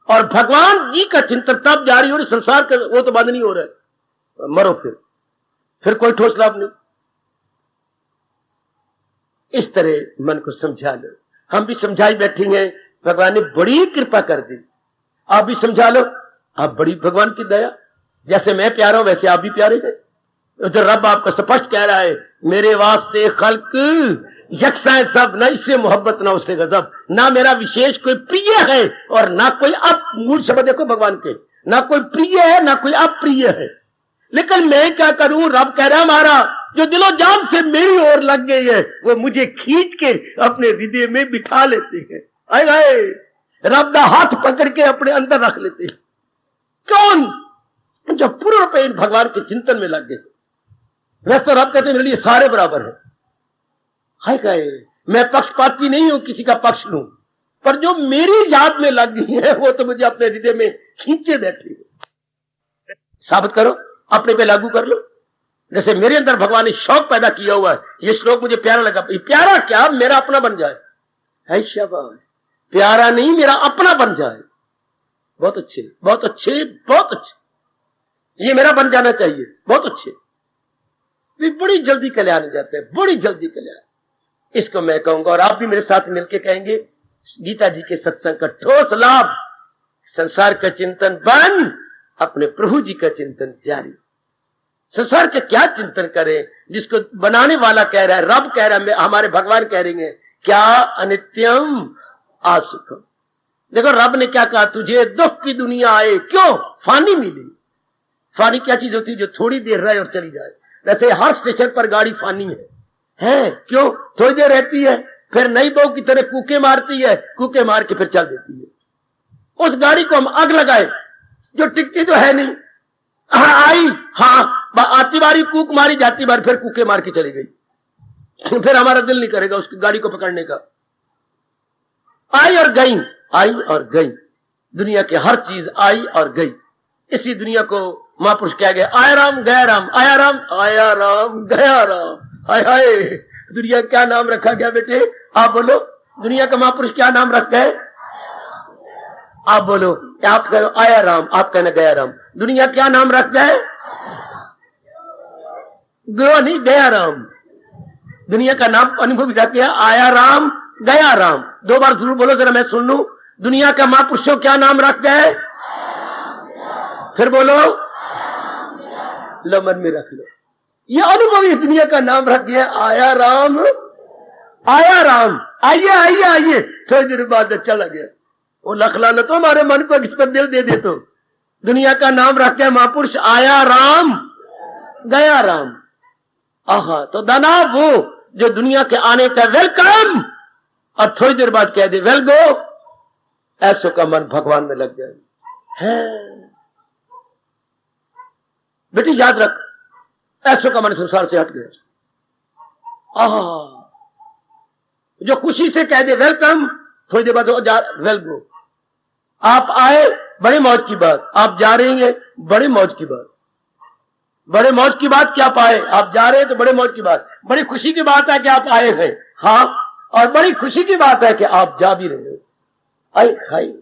और भगवान जी का चिंतन तब जारी हो रही, संसार का वो तो बंद नहीं हो रहा है। मरो फिर कोई ठोस लाभ नहीं। इस तरह मन को समझा लो। हम भी समझाई बैठेंगे, भगवान ने बड़ी कृपा कर दी। आप भी समझा लो, आप बड़ी भगवान की दया। जैसे मैं प्यारा हूं वैसे आप भी प्यारे हैं। तो रब आपको स्पष्ट कह रहा है, मेरे वास्ते खल्क यकसा है सब, ना इससे मोहब्बत ना उससे गजब। ना मेरा विशेष कोई प्रिय है और ना कोई मूल शब्द देखो भगवान के, ना कोई प्रिय है ना कोई अप्रिय है। लेकिन मैं क्या करूं? रब कह रहा हमारा जो दिलो जान से मेरी ओर लग गई है, वो मुझे खींच के अपने हृदय में बिठा लेते हैं। आए रब का हाथ पकड़ के अपने अंदर रख लेते हैं। कौन? जो पूर्ण रूप भगवान के चिंतन में लग गए। वैसे तो रब कहते मेरे लिए सारे बराबर है। हाय मैं पक्षपाती नहीं हूं, किसी का पक्ष लूं, पर जो मेरी याद में लग गई है वो तो मुझे अपने हृदय में खींचे बैठी है। साबित करो, अपने पे लागू कर लो। जैसे मेरे अंदर भगवान ने शौक पैदा किया हुआ है, ये श्लोक मुझे प्यारा लगा। प्यारा क्या, मेरा अपना बन जाए। है शाबाश, प्यारा नहीं मेरा अपना बन जाए। बहुत अच्छे, बहुत अच्छे, बहुत अच्छे। ये मेरा बन जाना चाहिए। बहुत अच्छे। वे बड़ी जल्दी कल्याण हो जाते हैं, बड़ी जल्दी कल्याण। इसको मैं कहूंगा और आप भी मेरे साथ मिलकर कहेंगे, गीता जी के सत्संग का ठोस लाभ, संसार का चिंतन बंद, अपने प्रभु जी का चिंतन जारी। संसार का क्या चिंतन करें जिसको बनाने वाला कह रहा है, रब कह रहा है, हमारे भगवान कह रहे हैं क्या अनित्यम आसुखम। देखो रब ने क्या कहा, तुझे दुख की दुनिया आए, क्यों? फानी मिली। फानी क्या चीज होती है? जो थोड़ी देर रहे और चली जाए। जैसे हर स्टेशन पर गाड़ी फानी है क्यों? थोड़ी देर रहती है, फिर नई बहू की तरह कूके मारती है, कूके मार के फिर चल देती है। उस गाड़ी को हम आग लगाए, जो टिकती तो है नहीं। आई, आती बारी कूक मारी, जाती बार फिर कूके मार के चली गई। फिर हमारा दिल नहीं करेगा उसकी गाड़ी को पकड़ने का। आई और गई, आई और गई। दुनिया की हर चीज आई और गई। इसी दुनिया को महापुरुष कह गए, आया राम गया राम, आया राम, आया राम गया राम। हाय हाय, दुनिया क्या नाम रखा गया बेटे? आप बोलो, दुनिया का महापुरुष क्या नाम रख गए? आप बोलो, आप कहो आया राम, आप कहना गया राम। दुनिया क्या नाम रख गए? गो नहीं, गया राम। दुनिया का नाम अनुभव जाती है, आया राम गया राम। दो बार जरूर बोलो, जरा मैं सुन लूं। दुनिया का महापुरुषों क्या नाम रख गए? फिर बोलो, लो मन में रख लो। ये अनुभवी दुनिया का नाम रख दिया, आया राम, आया राम, आइए आइए आइए। थोड़ी देर बाद चला गया। वो लखला तो हमारे मन को इस पर दिल दे दे। तो दुनिया का नाम रख के महापुरुष, आया राम गया राम। आहा, तो दाना वो जो दुनिया के आने का वेलकम और थोड़ी देर बाद कह दे वेल गो, ऐसो का मन भगवान में लग जाए। है बेटी याद रख, ऐसो का मन संसार से हट गया। आहा, जो खुशी से कह दे वेलकम, थोड़ी देर बाद वेल गो। आप आए, बड़ी मौज की बात। आप जा रहे हैं, बड़ी मौज की बात। बड़े मौज की बात क्या पाए? आप जा रहे हैं तो बड़े मौज की बात। बड़ी खुशी की बात है कि आप आए हैं, हाँ, और बड़ी खुशी की बात है कि आप जा भी रहे हो। आई खाई,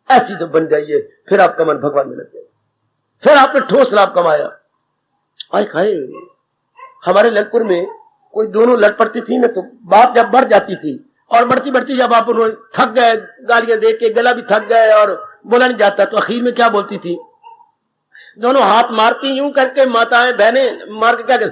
ऐसी तो बन जाइए, फिर आपका मन भगवान में लग जाए, फिर आपने ठोस लाभ कमाया। आई खाए, हमारे ललितपुर में कोई दोनों लड़ पड़ती थी ना, तो बात जब बढ़ जाती थी और बढ़ती बढ़ती जब आप थक गए, गालियां दे के गला भी थक गए और बोला नहीं जाता, तो आखिर में क्या बोलती थी? दोनों हाथ मारती यूं करके, माताएं बहनें मार के क्या कर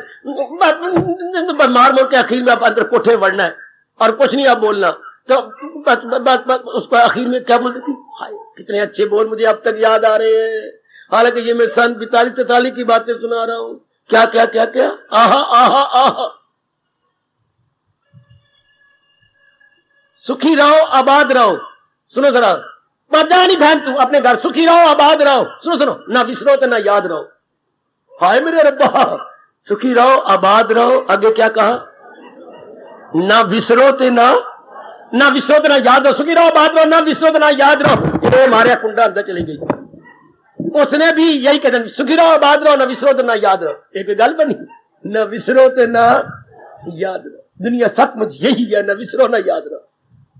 मार मोड़ के आखिर में आप अंदर कोठे बढ़ना है और कुछ नहीं आप बोलना। तो बस उसको आखिर में क्या बोलती थी? हाय कितने अच्छे बोल मुझे अब तक याद आ रहे हैं, हालांकि ये मैं सन 42-43 की बातें सुना रहा हूं। क्या क्या क्या क्या, आहा आहा आहा, सुखी रहो आबाद रहो। सुनो जरा, जा नहीं बहन तू अपने घर, सुखी रहो आबाद रहो। सुनो सुनो, ना विसरो तो ना याद रहो। हाय मेरे रब्बा, सुखी रहो आबाद रहो, आगे क्या कहा, ना विसरो ते ना विसरो तो ना याद रहो। सुखी रहो आबाद रहो, ना विसरो तो ना याद रहो। ये मारे कुंडा अंदर चली गई। उसने भी यही कहना, सुखी रहो आबाद रहो, ना विसरो तो ना याद रहो। एक गल बनी, ना विसरो तो ना याद रहो। दुनिया सचमुच यही है, ना विसरो ना याद रहो।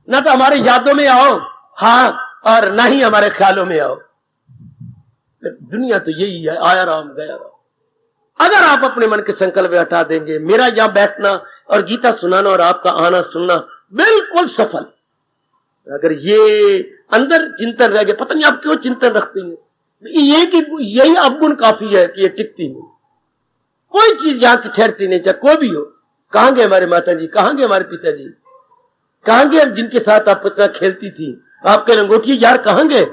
ना तो हमारे यादों में आओ, हाँ, और ना ही हमारे ख्यालों में आओ। दुनिया तो यही है, आया राम गया राम। अगर आप अपने मन के संकल्प हटा देंगे, मेरा यहां बैठना और गीता सुनाना और आपका आना सुनना बिल्कुल सफल। अगर ये अंदर चिंतन रह गया, पता नहीं आप क्यों चिंतन रखते हैं, ये कि यही अवगुण काफी है कि ये टिकती नहीं। कोई चीज यहां की ठहरती नहीं, चाहे कोई भी हो। कहां गए हमारे माता जी, कहां गए हमारे पिताजी, कहां गए जिनके साथ आप इतना खेलती थी, आपके लंगोटी यार कहां गए।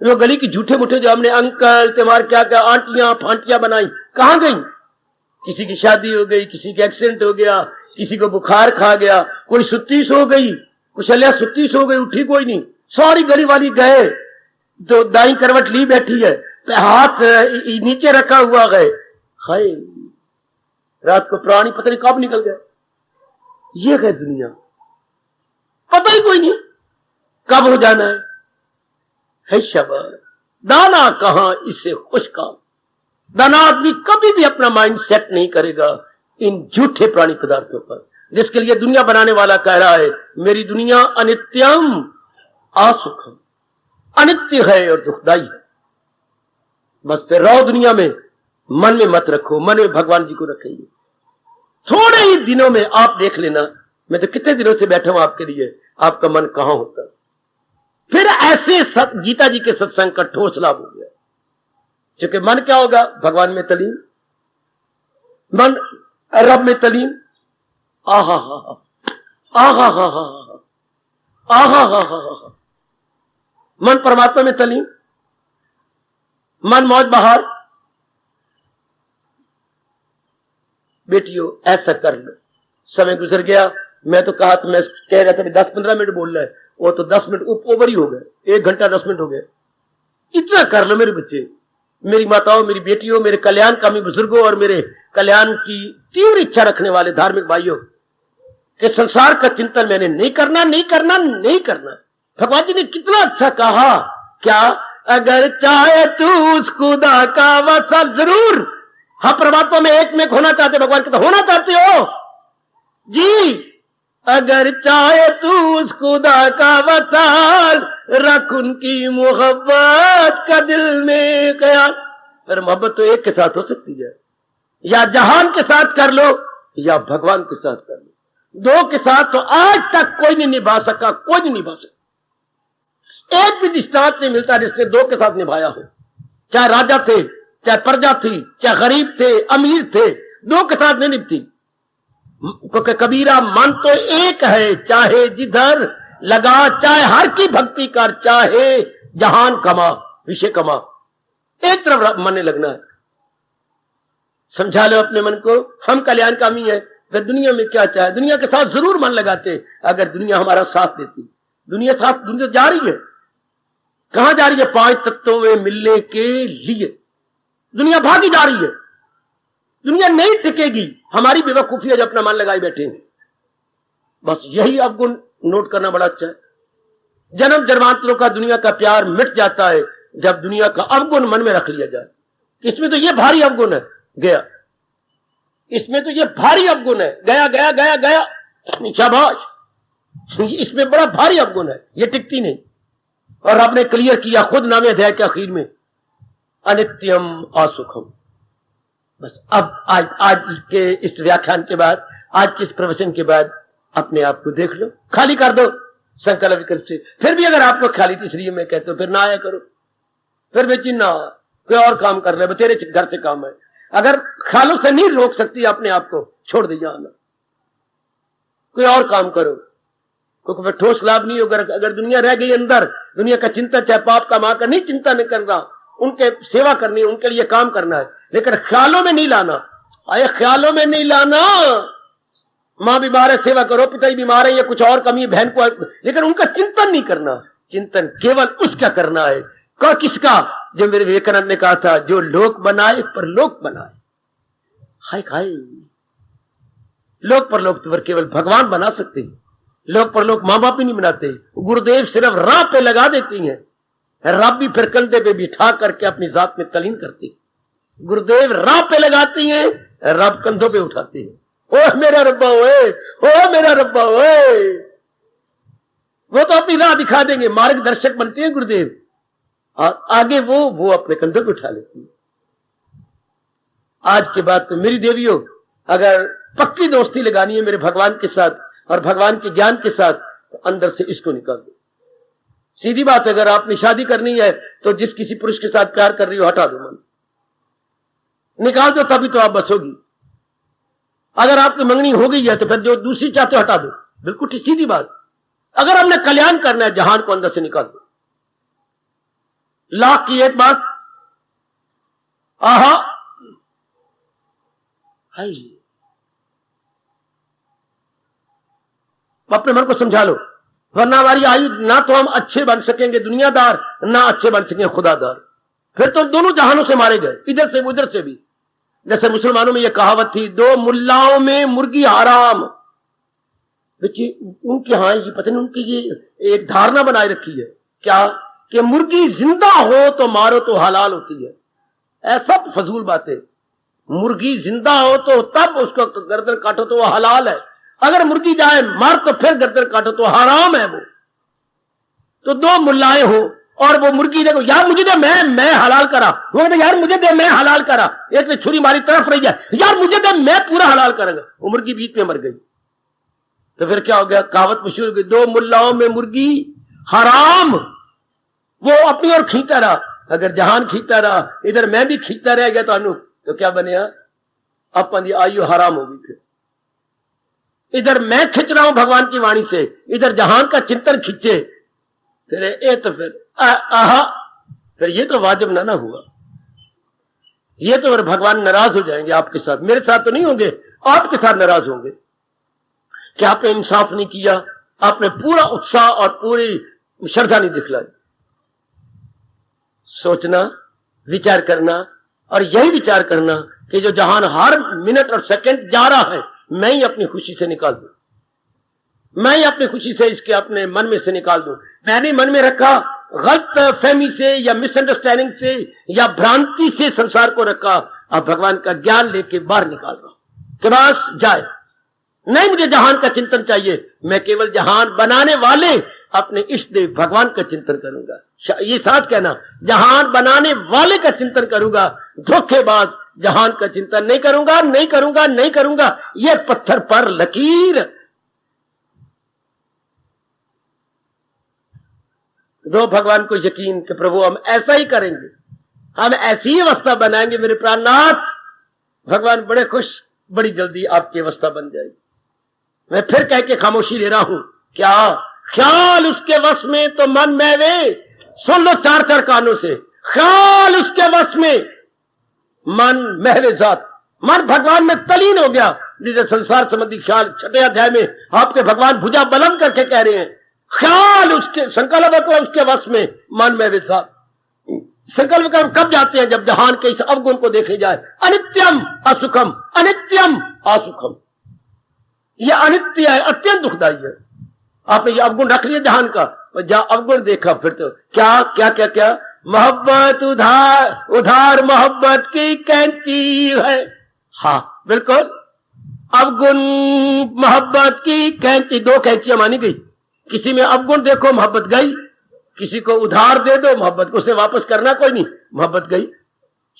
वो गली की झूठे मुठे जो हमने अंकल तुम्हार क्या क्या आंटियां फांटियां बनाई, कहां गई। किसी की शादी हो गई, किसी का एक्सीडेंट हो गया, किसी को बुखार खा गया, कोई सुत्ती सो गई, कुशल्या सुत्ती सो गई, उठी कोई नहीं। सारी गली वाली गए, जो दाई करवट ली बैठी है, हाथ नीचे रखा हुआ गए। हाय, रात को प्राणी पता नहीं कब निकल गए। ये है दुनिया, पता ही कोई नहीं कब हो जाना है शबाश। दाना कहां इससे खुश काम। दाना आदमी कभी भी अपना माइंड सेट नहीं करेगा इन झूठे प्राणी पदार्थों पर, जिसके लिए दुनिया बनाने वाला कह रहा है मेरी दुनिया अनित्यम असुखम, अनित्य है और दुखदाई है। बस फिर रहो दुनिया में, मन में मत रखो, मन में भगवान जी को रखेंगे। थोड़े ही दिनों में आप देख लेना, मैं तो कितने दिनों से बैठा हूं आपके लिए, आपका मन कहां होता। फिर ऐसे गीता जी के सत्संग का ठोस लाभ हो गया। क्योंकि मन क्या होगा, भगवान में तलीन, मन रब में तलीन, आहा हा हा आहा हा हा आहा हा हा, मन परमात्मा में तलीन, मन मौज बहार। बेटियों ऐसा कर लो। समय गुजर गया, मैं तो कहा तो मैं कह रहा था 10-15 मिनट बोल रहा है, वो तो 10 मिनट ओवर ही हो गए, 1 घंटा 10 मिनट हो गए। इतना कर लो मेरे बच्चे, मेरी माताओं, मेरी बेटियों, मेरे कल्याण कामी बुजुर्गों और मेरे कल्याण की तीव्र इच्छा रखने वाले धार्मिक भाइयों, कि संसार का चिंतन मैंने नहीं करना नहीं करना नहीं करना। भगवान जी ने कितना अच्छा कहा, क्या अगर चाहे तू उस खुदा का वसल जरूर। हाँ, परमात्मा में एक में होना चाहते, भगवान कहते होना चाहते हो जी, अगर चाहे तू उस खुदा का वसाल रख उनकी मोहब्बत का दिल में ख्याल। पर मोहब्बत तो एक के साथ हो सकती है, या जहान के साथ कर लो या भगवान के साथ कर लो। दो के साथ तो आज तक कोई नहीं निभा सका, कोई नहीं निभा सका। एक भी दृष्टांत नहीं मिलता जिसने दो के साथ निभाया हो। चाहे राजा थे, चाहे प्रजा थी, चाहे गरीब थे, अमीर थे, दो के साथ नहीं निभती। क्योंकि कबीरा मन तो एक है, चाहे जिधर लगा, चाहे हर की भक्ति कर, चाहे जहान कमा, विषय कमा, एक तरफ मन लगना है। समझा लो अपने मन को, हम कल्याणकामी है, फिर दुनिया में क्या चाहे, दुनिया के साथ जरूर मन लगाते अगर दुनिया हमारा साथ देती। दुनिया जा रही है, कहां जा रही है, 5 तत्वों में मिलने के लिए दुनिया भागी जा रही है। दुनिया नहीं टिकेगी, हमारी बेवकूफी है जो अपना मन लगाए बैठेंगे। बस यही अवगुण नोट करना बड़ा अच्छा है। जन्म जन्मांतरों का दुनिया का प्यार मिट जाता है जब दुनिया का अवगुण मन में रख लिया जाए। इसमें तो ये भारी अवगुण है, गया, इसमें तो ये भारी अवगुण है, गया गया गया गया, शाबाश। इसमें बड़ा भारी अवगुण है, ये टिकती नहीं। और आपने क्लियर किया खुद नामे अध्याय के आखिर में, अनित्यम असुखम। बस अब आज के इस व्याख्यान के बाद, आज के इस प्रवचन के बाद अपने आप को देख लो, खाली कर दो संकल्प विकल्प से। फिर भी अगर आपको खाली थी, इसलिए मैं कहता हूं फिर ना आया करो, फिर बेचिन्ना कोई और काम कर ले, तेरे घर से काम है। अगर ख्यालों से नहीं रोक सकती अपने आप को, छोड़ दीजिए आना, कोई और काम करो, क्योंकि फिर ठोस लाभ नहीं होगा। अगर दुनिया रह गई अंदर, दुनिया का चिंता, चाहे पाप का मां का नहीं चिंता नहीं कर रहा, उनके सेवा करनी है, उनके लिए काम करना है, लेकिन ख्यालों में नहीं लाना। अरे ख्यालों में नहीं लाना, माँ बीमार है सेवा करो, पिताजी बीमार है या कुछ और कमी है बहन को, लेकिन उनका चिंतन नहीं करना। चिंतन केवल उसका करना है, किसका? जो मेरे विवेकानंद ने कहा था, जो लोक बनाए परलोक बनाए। हाय हाय, लोक परलोक तो केवल भगवान बना सकते हैं, लोक परलोक माँ बाप ही नहीं बनाते। गुरुदेव सिर्फ राह पे लगा देती हैं, रब भी फिर कंधे पे बिठा करके अपनी जात में तलीन करती। गुरुदेव राह पे लगाती हैं, रब कंधों पे उठाते हैं। ओ मेरा रब्बा ओए, ओ मेरा रब्बा ओए, वो तो अपनी राह दिखा देंगे, मार्गदर्शक बनते हैं गुरुदेव, और आगे वो अपने कंधों पे उठा लेती है। आज के बाद तो मेरी देवियों, अगर पक्की दोस्ती लगानी है मेरे भगवान के साथ और भगवान के ज्ञान के साथ, तो अंदर से इसको निकाल दो। सीधी बात, अगर आपने शादी करनी है तो जिस किसी पुरुष के साथ प्यार कर रही हो हटा दो, मन निकाल दो, तभी तो आप बसोगी। अगर आपकी मंगनी हो गई है तो फिर जो दूसरी चाहते हो हटा दो, बिल्कुल सीधी बात। अगर हमने कल्याण करना है, जहान को अंदर से निकाल दो। लाख की एक बात, आहा हाय, अपने मन को समझा लो, वरना हमारी आयु ना तो हम अच्छे बन सकेंगे दुनियादार, ना अच्छे बन सकेंगे खुदादार। फिर तो दोनों जहानों से मारे गए, इधर से उधर से भी। जैसे मुसलमानों में यह कहावत थी, दो मुल्लाओं में मुर्गी हराम। उनके यहां ये पता नहीं, उनकी ये एक धारणा बनाए रखी है क्या, कि मुर्गी जिंदा हो तो मारो तो हलाल होती है। ऐसा फजूल बात है। मुर्गी जिंदा हो तो तब उसको गर्दन काटो तो वो हलाल है, अगर मुर्गी जाए मार तो फिर गर्दन काटो तो हराम है वो। तो दो मुल्लाए हो और वो मुर्गी देखो, यार मुझे दे, मैं हलाल करा, वो कहते यार मुझे दे, मैं हलाल करा। एक ने छुरी मारी, तरफ रही है, यार मुझे दे, मैं पूरा हलाल करूंगा। वो मुर्गी बीच में मर गई। तो फिर क्या हो गया, कहावत मशहूर हो गई, दो मुल्लाओं में मुर्गी हराम। वो अपनी ओर खींचता रहा, अगर जहान खींचता रहा, इधर मैं भी खींचता रह गया तो क्या बने, अपन आयु हराम होगी। फिर इधर मैं खिंच रहा हूं भगवान की वाणी से, इधर जहान का चिंतन खींचे, फिर ये तो फिर ये तो वाजिब ना हुआ। ये तो फिर भगवान नाराज हो जाएंगे आपके साथ, मेरे साथ तो नहीं होंगे, आपके साथ नाराज होंगे कि आपने इंसाफ नहीं किया, आपने पूरा उत्साह और पूरी श्रद्धा नहीं दिखलाई। सोचना, विचार करना, और यही विचार करना कि जो जहान हर मिनट और सेकंड जा रहा है, मैं ही अपनी खुशी से निकाल दूं, मैं ही अपनी खुशी से इसके अपने मन में से निकाल दूं। मैंने मन में रखा गलत फहमी से या मिसअंडरस्टैंडिंग से या भ्रांति से संसार को रखा, अब भगवान का ज्ञान लेके बाहर निकाल रहा हूं कि बस जाए, नहीं मुझे जहान का चिंतन चाहिए, मैं केवल जहान बनाने वाले अपने इष्ट देव भगवान का चिंतन करूंगा। ये साथ कहना, जहान बनाने वाले का चिंतन करूंगा, धोखेबाज जहान का चिंतन नहीं करूंगा, नहीं करूंगा, नहीं करूंगा। ये पत्थर पर लकीर। दो भगवान को यकीन कि प्रभु हम ऐसा ही करेंगे, हम ऐसी ही अवस्था बनाएंगे मेरे प्राणनाथ। भगवान बड़े खुश, बड़ी जल्दी आपकी अवस्था बन जाएगी। मैं फिर कह के खामोशी ले रहा हूं, क्या ख्याल उसके वश में तो मन में वे, सुन लो चार चार कानों से, ख्याल उसके वश में मन महवे जात। मन भगवान में तलीन हो गया, जिसे संसार संबंधी ख्याल 6 अध्याय में आपके भगवान भुजा बुलंद करके कह रहे हैं, ख्याल उसके संकल्प उसके वश में, मन महवे जात। संकल्प कर कब जाते हैं, जब जहान के इस अवगुण को देखे जाए। अनित्यम असुखम, अनित्यम असुखम, यह अनित्य है, अत्यंत दुखदायी है। आपने ये अवगुण रख लिया जहान का, और जहां अवगुण देखा फिर तो क्या क्या क्या क्या, मोहब्बत उधार, उधार मोहब्बत की कैंची है। हाँ बिल्कुल, अवगुण मोहब्बत की कैंची, दो कैंचियां मानी गई। किसी में अवगुण देखो मोहब्बत गई, किसी को उधार दे दो मोहब्बत को, उसने वापस करना कोई नहीं, मोहब्बत गई।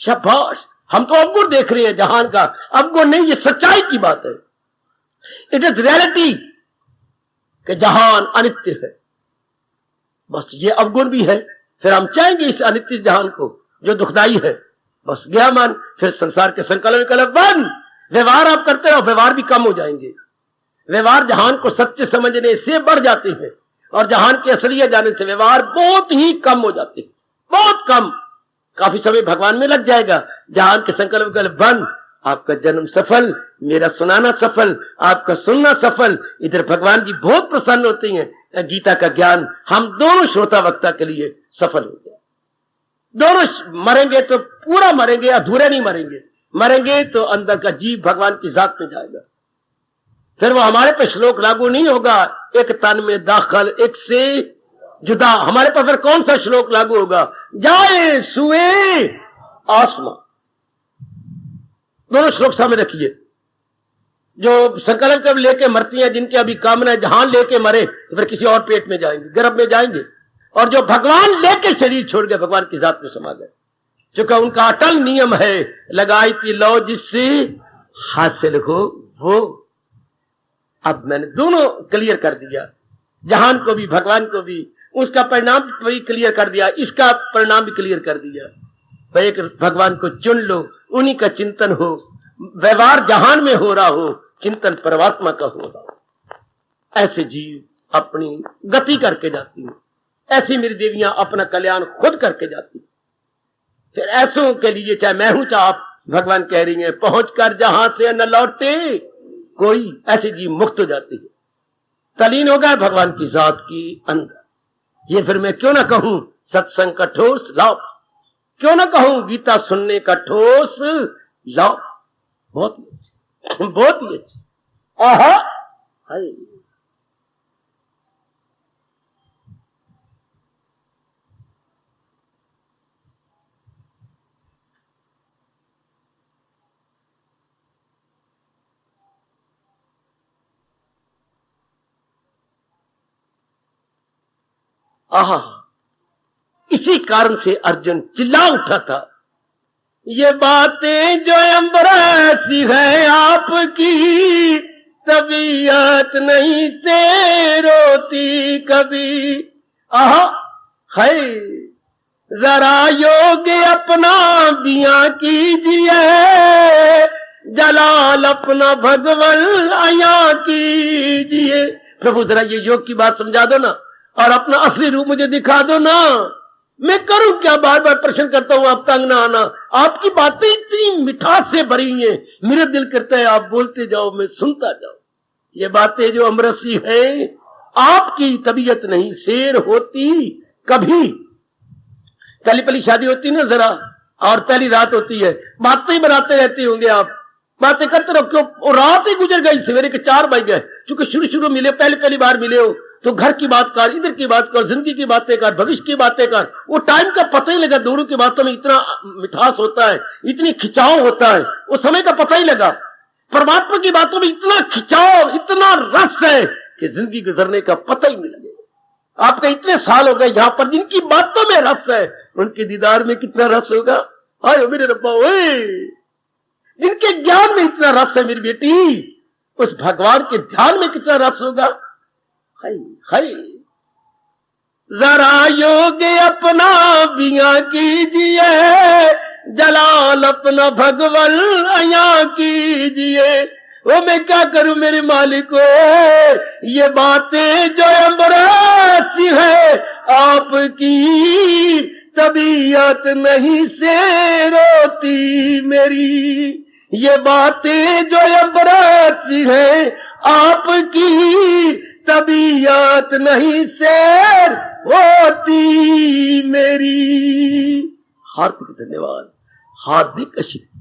शाबाश, हम तो अवगुण देख रहे हैं जहान का, अवगुण नहीं, ये सच्चाई की बात है। इट इज रियलिटी कि जहान अनित्य है, बस ये अवगुण भी है। फिर हम चाहेंगे इस अनित्य जहान को जो दुखदाई है, बस गया मन, फिर संसार के संकल्प विकल्प बंद। व्यवहार आप करते रहो, व्यवहार भी कम हो जाएंगे। व्यवहार जहान को सत्य समझने से बढ़ जाते हैं, और जहान की असलियत जाने से व्यवहार बहुत ही कम हो जाते हैं, बहुत कम। काफी समय भगवान में लग जाएगा। जहान के संकल्प विकल्प बन, आपका जन्म सफल, मेरा सुनाना सफल, आपका सुनना सफल। इधर भगवान जी बहुत प्रसन्न होते हैं। गीता का ज्ञान हम दोनों श्रोता वक्ता के लिए सफल हो गया। दोनों मरेंगे तो पूरा मरेंगे, अधूरे नहीं मरेंगे। मरेंगे तो अंदर का जीव भगवान की जात में जाएगा। फिर वो हमारे पे श्लोक लागू नहीं होगा, एक तन में दाखिल एक से जुदा। हमारे पर फिर कौन सा श्लोक लागू होगा? जाए सुए आसमां। दोनों श्लोक सामने रखिए। जो संकल्प जब लेके मरती हैं, जिनके अभी कामना जहां लेके मरे तो फिर किसी और पेट में जाएंगे, गर्भ में जाएंगे। और जो भगवान लेके शरीर छोड़ गए, भगवान की जात में समा गए। चूंकि उनका अटल नियम है, लगाई थी लो जिससे हासिल हो वो। अब मैंने दोनों क्लियर कर दिया, जहान को भी भगवान को भी, उसका परिणाम भी क्लियर कर दिया, इसका परिणाम भी क्लियर कर दिया। भाई एक भगवान को चुन लो, उन्हीं का चिंतन हो, व्यवहार जहान में हो रहा हो, चिंतन परमात्मा का हो रहा हो। ऐसे जीव अपनी गति करके जाती हैं। ऐसी मेरी देवियां अपना कल्याण खुद करके जाती। फिर ऐसों के लिए चाहे मैं हूं चाहे आप, भगवान कह रही हैं पहुंचकर जहां से न लौटे कोई, ऐसे जीव मुक्त हो जाती है, तलीन हो गए भगवान की जात की अंदर। ये फिर मैं क्यों ना कहूं सत्संग का ठोस लाभ, क्यों ना कहूं गीता सुनने का ठोस लाभ। बहुत ही अच्छी, बहुत ही अच्छी। आहा, हाय। आहा, इसी कारण से अर्जुन चिल्ला उठा था, ये बातें जो अम्बरासी है आपकी, तबीयत नहीं से रोती कभी। आहा, है जरा योग अपना बिया कीजिए, जलाल अपना भगवान आया कीजिए। प्रभु जरा ये योग की बात समझा दो ना, और अपना असली रूप मुझे दिखा दो ना। मैं करूं क्या? बार बार प्रश्न करता हूं, आप तंग ना आना। आपकी बातें इतनी मिठास से भरी हुई हैं, मेरा दिल करता है आप बोलते जाओ, मैं सुनता जाऊं। ये बातें जो अमरसी है, आपकी तबीयत नहीं शेर होती कभी। पहली पहली शादी होती ना जरा, और पहली रात होती है, बातें बनाते रहते होंगे आप, बातें करते रहो। क्यों? रात ही गुजर गई, सवेरे के 4 बज गए। चूंकि शुरू मिले, पहली बार मिले हो, तो घर की बात कर, इधर की बात कर, जिंदगी की बातें कर, भविष्य की बातें कर। वो टाइम का पता ही लगा। दोनों की बातों में इतना मिठास होता है, इतनी खिंचाव होता है, वो समय का पता ही लगा। परमात्मा की बातों में इतना खिंचाव, इतना रस है कि जिंदगी गुजरने का पता ही नहीं लगेगा। आपके इतने साल हो गए यहां पर, जिनकी बातों में रस है, उनके दीदार में कितना रस होगा। आयो मेरे रब्बा, ओए जिनके ज्ञान में इतना रस है मेरी बेटी, उस भगवान के ध्यान में कितना रस होगा। हाय हाय, जरा योग अपना बिया कीजिए, जलाल अपना भगवान आया कीजिए। वो मैं क्या करूं मेरे मालिको, ये बातें जो अमरासी है आपकी, तबीयत नहीं से रोती मेरी। ये बातें जो अमरासी है आपकी, तबीयत नहीं से होती मेरी। हार्दिक धन्यवाद, हार्दिक आशीर्वाद।